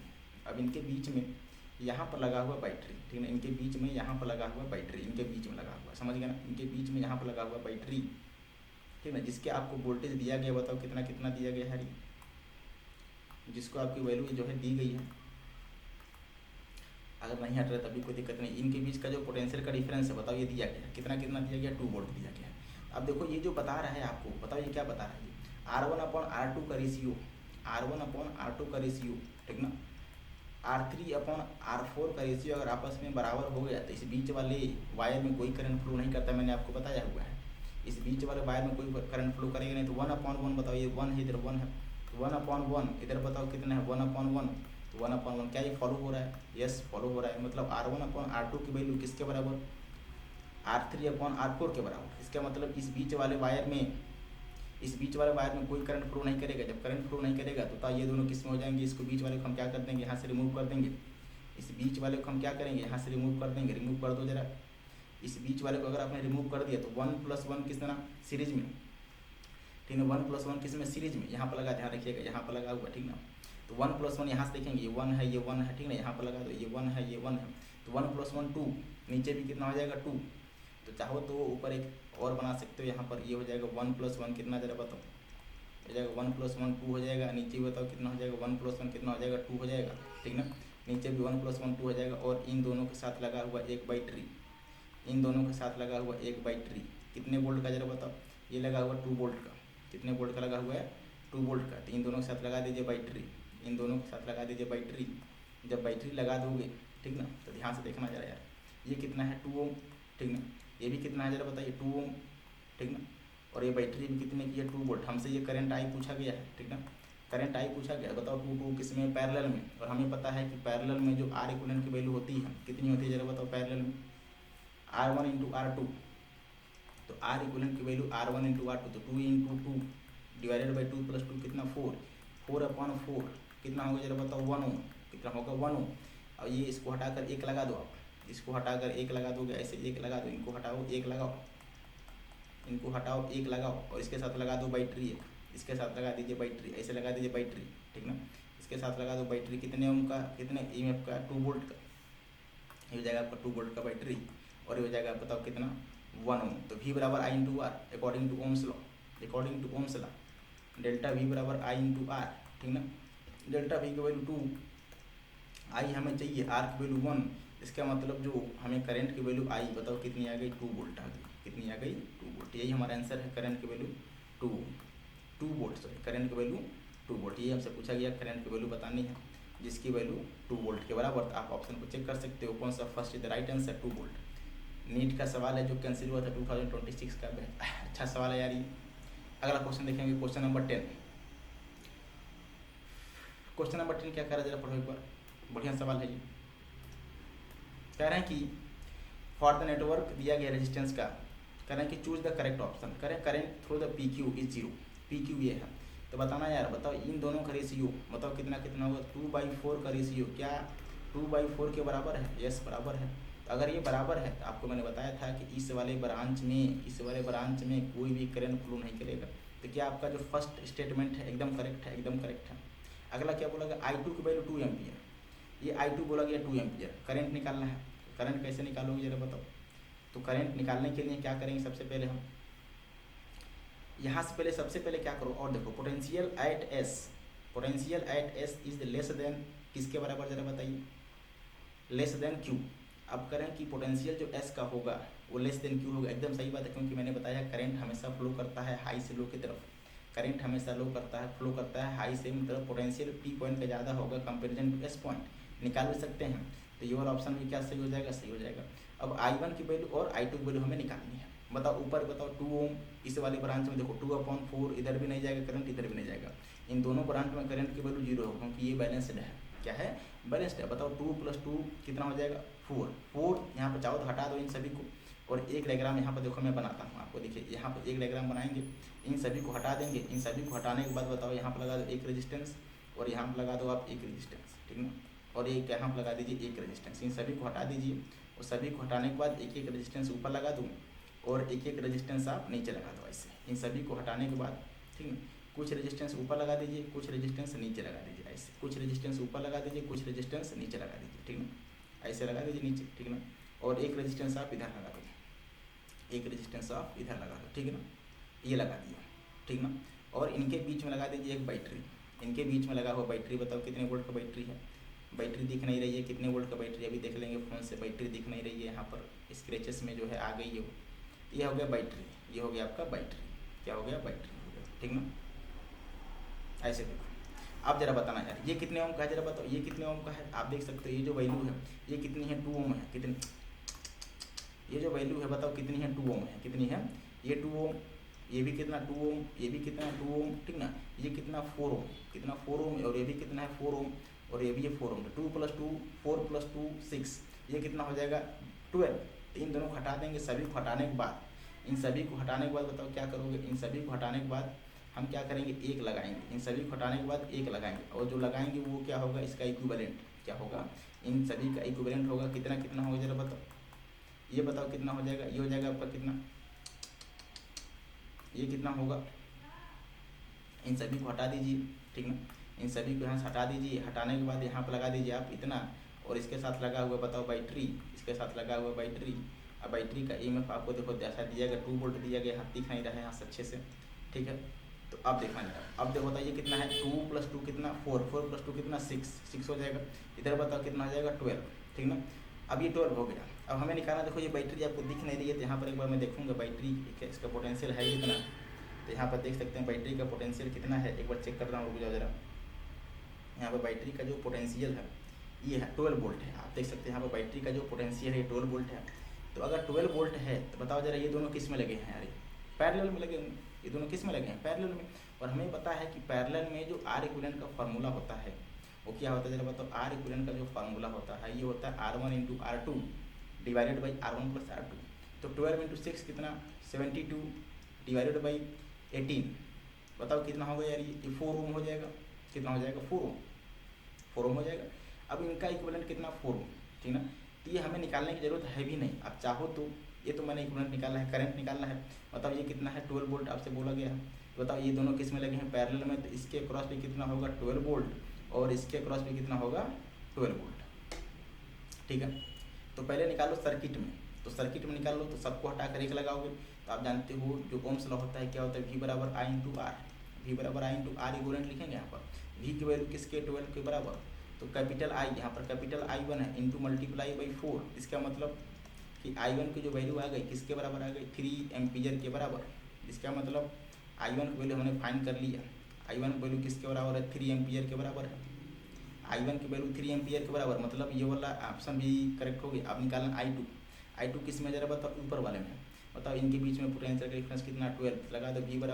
अब इनके बीच में यहाँ पर लगा हुआ बैटरी, ठीक ना, इनके बीच में यहाँ पर लगा हुआ बैटरी, इनके बीच में लगा हुआ, समझ गया ना, इनके बीच में यहाँ पर लगा हुआ बैटरी, ठीक ना, जिसके आपको वोल्टेज दिया गया, बताओ कितना कितना दिया गया है, जिसको आपकी वैल्यू जो है दी गई है। अगर नहीं हट रहा तभी कोई दिक्कत नहीं, इनके बीच का जो पोटेंशियल का डिफरेंस है बताओ ये दिया गया है, कितना कितना दिया गया, 2 वोल्ट दिया गया है। अब देखो ये जो बता रहा है आपको, बताओ ये क्या बता रहा है, R1/R2 का रेशियो, R1/R2 का रेशियो, ठीक ना, R3/R4 का रेशियो अगर आपस में बराबर हो गया तो इस बीच वाले वायर में कोई करंट फ्लो नहीं करता, मैंने आपको बताया हुआ है, इस बीच वाले वायर में कोई करंट फ्लो करेगा नहीं। तो 1/1 बताओ, ये 1 है, इधर 1 है, 1/1 इधर बताओ कितना है 1/1, तो 1/1 क्या ये फॉलो हो रहा है, यस फॉलो हो रहा है। मतलब R1/R2 की वैल्यू किसके बराबर, R3/R4 के बराबर। इसका मतलब इस बीच वाले वायर में कोई करंट फ्लो नहीं करेगा। जब करंट फ्लो नहीं करेगा तो ये दोनों किस में हो जाएंगे, इसको बीच वाले को हम क्या कर देंगे, यहाँ से रिमूव कर देंगे। इस बीच वाले को हम क्या करेंगे, यहाँ से रिमूव कर देंगे। रिमूव कर दो जरा। इस बीच वाले को अगर आपने रिमूव कर दिया तो 1+1 कितना सीरीज में, ठीक है, 1+1 किस में सीरीज में, यहाँ पर लगा, ध्यान रखिएगा यहाँ पर लगा हुआ, ठीक ना। तो 1+1 यहाँ से देखेंगे, ये 1 है, ये 1 है, ठीक ना, यहाँ पर लगा दो, ये 1 है, ये 1 है। तो 1+1 2, नीचे भी कितना हो जाएगा 2। तो चाहो तो ऊपर एक और बना सकते हो, यहाँ पर ये हो जाएगा 1+1 कितना, जरा बताओ, हो जाएगा 1+1 2 हो जाएगा। नीचे भी बताओ कितना हो जाएगा, 1+1 कितना हो जाएगा, 2 हो जाएगा, ठीक ना। नीचे भी 1+1 2 हो जाएगा। और इन दोनों के साथ लगा हुआ एक बैटरी, इन दोनों के साथ लगा हुआ एक बैटरी कितने वोल्ट का, जरा बताओ। ये लगा हुआ 2 वोल्ट का। कितने वोल्ट का लगा हुआ है, 2 वोल्ट का। तो इन दोनों के साथ लगा दीजिए बैटरी, इन दोनों के साथ लगा दीजिए बैटरी। जब बैटरी लगा दोगे, ठीक ना, तो ध्यान से देखना जरा यार, ये कितना है 2 ओम, ठीक ना। ये भी कितना है जरा बताइए, 2 ओम, ठीक ना। और ये बैटरी भी कितने की है, 2 वोल्ट। हमसे ये करंट आई पूछा गया है, ठीक ना, करंट आई पूछा गया। बताओ 2 किस में, पैरेलल में। और हमें पता है कि पैरेलल में जो R इक्विवेलेंट की वैल्यू होती है कितनी होती है, जरा बताओ पैरेलल में, R1 × R2। तो R इक्विवेलेंट की वैल्यू R1 × R2, तो 2 × 2 डिवाइडेड बाई 2 + 2 कितना 4, 4/4 कितना होगा जरा बताओ, 1 ओम, कितना होगा 1 ओम। और ये इसको हटाकर 1 लगा दो आप, इसको हटाकर 1 लगा दोगे, ऐसे 1 लगा दो, इनको हटाओ 1 लगाओ, इनको हटाओ 1 लगाओ। और इसके साथ लगा दो बैटरी, इसके साथ लगा दीजिए बैटरी, ऐसे लगा दीजिए बैटरी, ठीक ना। इसके साथ लगा दो बैटरी, कितने ओम का, कितने EMF का, 2 वोल्ट का। ये हो जाएगा आपका 2 वोल्ट का बैटरी। और ये हो जाएगा, आप बताओ कितना, 1 ओम। तो V = I × R according to Ohm's law, according to Ohm's law, delta V = I × R, ठीक ना। डेल्टा V की वैल्यू 2, I हमें चाहिए, R की वैल्यू 1। इसका मतलब जो हमें करंट की वैल्यू आई, बताओ कितनी आ गई, 2 वोल्ट आ गई। कितनी आ गई, 2 वोल्ट। यही हमारा आंसर है, करंट की वैल्यू 2 वोल्ट, सॉरी, करंट की वैल्यू 2 वोल्ट। ये हमसे पूछा गया, करंट की वैल्यू बतानी है जिसकी वैल्यू 2 वोल्ट के बराबर। तो आप ऑप्शन को चेक कर सकते हो, कौन सा first is the right answer, 2 volt. NEET का सवाल है जो कैंसिल हुआ था 2026 का, अच्छा सवाल है यार ये। अगला क्वेश्चन देखेंगे, क्वेश्चन नंबर 10। क्वेश्चन नंबर 10 क्या कह रहा है, जरा पढ़ो एक बार, बढ़िया सवाल है ये। कह रहे हैं कि फॉर द नेटवर्क दिया गया रेजिस्टेंस का, कह रहे हैं कि चूज द करेक्ट ऑप्शन। करें current through the PQ is 0, PQ ये है। तो बताना यार, बताओ इन दोनों का रेशियो, बताओ कितना कितना होगा, 2/4 का रेशियो। क्या 2/4 के बराबर है, यस बराबर है। तो अगर ये बराबर है तो आपको मैंने बताया था कि इस वाले ब्रांच में कोई भी करंट फ्लो नहीं करेगा। तो क्या आपका जो फर्स्ट स्टेटमेंट है एकदम करेक्ट है, एकदम करेक्ट है। अगला क्या बोला गया, I2 की वैल्यू 2 एम्पियर, ये I2 बोला गया 2 एम्पियर। करंट निकालना है, करंट कैसे निकालोगे जरा बताओ। तो करंट निकालने के लिए क्या करेंगे, सबसे पहले हम यहाँ से पहले सबसे पहले क्या करो, और देखो potential at S is less than किसके बराबर, जरा बताइए, लेस देन Q। अब करें कि पोटेंशियल जो S का होगा वो लेस देन Q होगा, एकदम सही बात है, क्योंकि मैंने बताया करंट हमेशा फ्लो करता है हाई से लो की तरफ। करंट हमेशा फ्लो करता है हाई से मतलब पोटेंशियल P पॉइंट का ज़्यादा होगा कंपेरिजन टू S पॉइंट। निकाल भी सकते हैं, तो ये वाला ऑप्शन भी क्या सही हो जाएगा, सही हो जाएगा। अब I1 की वैल्यू और I2 की वैल्यू हमें निकालनी है। बताओ ऊपर बताओ 2 ओम, इस वाले ब्रांच में देखो 2/4, इधर भी नहीं जाएगा करंट, इधर भी नहीं जाएगा। इन दोनों ब्रांच में करंट की वैल्यू 0 होगा, क्योंकि ये बैलेंस्ड है। क्या है, बैलेंस्ड है। बताओ 2 + 2 कितना हो जाएगा, 4 यहाँ पर चाहो तो हटा दो इन सभी को। और एक डायग्राम यहाँ पर देखो मैं बनाता हूँ आपको, देखिए यहाँ पर एक डायग्राम बनाएंगे, इन सभी को हटा देंगे। इन सभी को हटाने के बाद बताओ यहाँ पर लगा दो एक रेजिस्टेंस, और यहाँ पर लगा दो आप एक रेजिस्टेंस, ठीक ना। और एक यहाँ पर लगा दीजिए एक रेजिस्टेंस। इन सभी को हटा दीजिए, और सभी को हटाने के बाद एक एक रेजिस्टेंस ऊपर लगा दूँ और एक एक रेजिस्टेंस आप नीचे लगा दो ऐसे। इन सभी को हटाने के बाद, ठीक है, कुछ रेजिस्टेंस ऊपर लगा दीजिए, कुछ रेजिस्टेंस नीचे लगा दीजिए ऐसे। कुछ रेजिस्टेंस ऊपर लगा दीजिए, कुछ रेजिस्टेंस नीचे लगा दीजिए, ठीक ना, ऐसे लगा दीजिए नीचे, ठीक ना। और एक रेजिस्टेंस आप इधर लगा दो, एक रेजिस्टेंस आप इधर लगा दो, ठीक है ना, ये लगा दिया, ठीक ना। और इनके बीच में लगा दीजिए एक बैटरी, इनके बीच में लगा हुआ बैटरी, बताओ कितने वोल्ट का बैटरी है। बैटरी दिख नहीं रही है, कितने वोल्ट का बैटरी, अभी देख लेंगे फ़ोन से। बैटरी दिख नहीं रही है, यहाँ पर स्क्रैचेस में जो है आ गई है वो। ये हो गया बैटरी, ये हो गया आपका बैटरी, क्या हो गया, बैटरी हो गया, ठीक ना। ऐसे देखो, आप जरा बताना यार ये कितने ओम का है, जरा बताओ ये कितने ओम का है। आप देख सकते हो ये जो वैल्यू है ये कितनी है, 2 ओम है। कितनी, ये जो वैल्यू है बताओ कितनी है, 2 ओम है। कितनी है, ये 2 ओम, ये भी कितना 2 ओम, ये भी कितना 2 ओम, ठीक ना। ये कितना 4 ओम, कितना 4 ओम, और ये भी कितना है 4 ओम, और ये भी है 4 ओम। 2 + 2 4 + 2 6, ये कितना हो जाएगा 12, तो इन दोनों को हटा देंगे। सभी को हटाने के बाद, इन सभी को हटाने के बाद बताओ क्या करोगे, इन सभी को हटाने के बाद हम क्या करेंगे, एक लगाएंगे। इन सभी को हटाने के बाद एक लगाएंगे, और जो लगाएंगे वो क्या होगा, इसका इक्विवेलेंट क्या होगा, इन सभी का इक्विवेलेंट होगा। कितना कितना होगा जरा बताओ, ये बताओ कितना हो जाएगा। ये हो जाएगा आपका कितना, ये कितना होगा। इन सभी को हटा दीजिए, ठीक ना, इन सभी को यहाँ से हटा दीजिए। हटाने के बाद यहाँ पर लगा दीजिए आप इतना, और इसके साथ लगा हुआ बताओ बैटरी, इसके साथ लगा हुआ बैटरी। अब बैटरी का ईएमएफ आपको देखो जैसा दिया गया 2 वोल्ट दिया गया, हाथ दिख नहीं रहा है यहाँ से अच्छे से, ठीक है। तो अब देखा जाए, अब देखो बताइए कितना है, 2 + 2 कितना 4, 4 + 2 कितना 6 हो जाएगा। इधर बताओ कितना हो जाएगा 12, ठीक ना। अब ये 12 हो गया। अब हमें निकालना, देखो ये बैटरी आपको दिख नहीं रही है, तो यहाँ पर एक बार मैं देखूँगा बैटरी इसका पोटेंशियल है कितना। तो यहाँ पर देख सकते हैं बैटरी का पोटेंशियल कितना है, एक बार चेक कर रहा हूँ, रुक जाओ जरा। यहाँ पर बैटरी का जो पोटेंशियल है ये है 12 वोल्ट है। आप देख सकते हैं यहाँ पर बैटरी का जो पोटेंशियल है 12 वोल्ट है। तो अगर 12 वोल्ट है तो बताओ जरा ये दोनों किस में लगे हैं यार, पैरेलल में लगे होंगे। ये दोनों किस में लगे हैं, पैरेलल में। और हमें पता है कि पैरेलल में जो आर इक्विवेलेंट का फार्मूला होता है वो क्या होता है जरा बताओ। आर इक्विवेलेंट का जो फार्मूला होता है ये होता है R1 × R2 divided by R1 + R2। तो 12 × 6 कितना 72 डिवाइडेड बाई 18, बताओ कितना होगा यार, ये 4 ओम हो जाएगा। कितना हो जाएगा 4 ओम, 4 ओम हो जाएगा। अब इनका इक्विवेलेंट कितना 4 ओम, ठीक ना। तो ये हमें निकालने की जरूरत है भी नहीं, आप चाहो तो ये तो मैंने इक्विवेलेंट निकाला है, करंट निकालना है। बताओ ये कितना है 12 वोल्ट आपसे बोला गया है। बताओ ये दोनों किस में लगे हैं, पैरेलल में। तो इसके क्रॉस पे कितना होगा 12 वोल्ट और इसके क्रॉस पे कितना होगा 12 वोल्ट, ठीक है। तो पहले निकालो सर्किट में, तो सर्किट में निकाल लो, तो सबको हटा कर एक लगाओगे। तो आप जानते हो जो ओम्स लॉ होता है क्या होता है, V = I × R, V = I × R equivalent लिखेंगे यहाँ पर। V की वैल्यू किसके 12 के बराबर, तो कैपिटल I, यहाँ पर कैपिटल I1 है, इंटू मल्टीप्लाई बाई 4। इसका मतलब कि I1 की जो वैल्यू आ गई किसके बराबर आ गई, 3 एम्पीयर के बराबर। इसका मतलब I1 की वैल्यू हमने फाइंड कर लिया। I1 की वैल्यू किसके बराबर है, 3 एम्पीयर के बराबर है। I1 की वैल्यू 3 एम्पीयर के बराबर, मतलब ये वाला ऑप्शन भी करेक्ट हो गया। अब निकालना I2, I2 किस में जरा बताओ, ऊपर वाले में। बताओ इनके बीच में पोटेंशियल का डिफरेंस कितना 12, लगा दो V = I × R,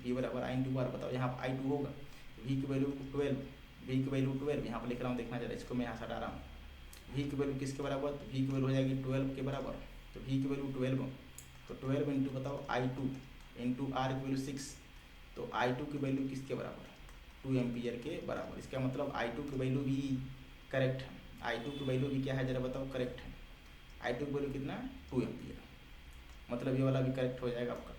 V = I × R। बताओ यहाँ पर I2 होगा, V की वैल्यू 12, V की वैल्यू 12 यहाँ पर लिख रहा हूँ, देखना जरा, इसको मैं यहाँ से हटा रहा हूँ। V की वैल्यू किसके बराबर, तो V की वैल्यू हो जाएगी 12 के बराबर। तो V की वैल्यू 12, तो 12 इंटू बताओ I2 इंटू R की वैल्यू 6, तो I2 की वैल्यू किसके बराबर, 2 एम्पीयर के बराबर। इसका मतलब I2 की वैल्यू भी करेक्ट है, I2 की वैल्यू भी क्या है जरा बताओ, करेक्ट है। I2 की वैल्यू कितना 2 एम्पीयर, मतलब ये वाला भी करेक्ट हो जाएगा आपका।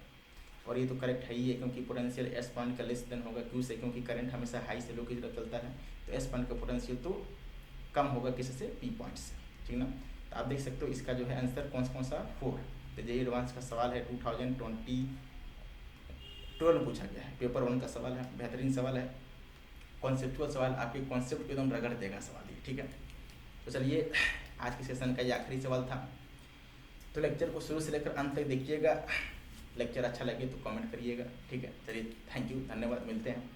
और ये तो करेक्ट है ही है, क्योंकि पोटेंशियल S पॉइंट का लेस देन होगा, क्यों से, क्योंकि करंट हमेशा हाई से लो की तरफ चलता है। तो S पॉइंट का पोटेंशियल तो कम होगा किससे, P पॉइंट से, ठीक ना। तो आप देख सकते हो इसका जो है आंसर कौन सा 4। तो JEE एडवांस का सवाल है 2012 पूछा गया है, पेपर 1 का सवाल है, बेहतरीन सवाल है, कॉन्सेप्चुअल सवाल, आपके कॉन्सेप्ट को एकदम रगड़ देगा सवाल ये, ठीक है। तो चलिए आज के सेशन का ये आखिरी सवाल था। तो लेक्चर को शुरू से लेकर अंत तक देखिएगा, लेक्चर अच्छा लगे तो कमेंट करिएगा, ठीक है। चलिए थैंक यू, धन्यवाद, मिलते हैं।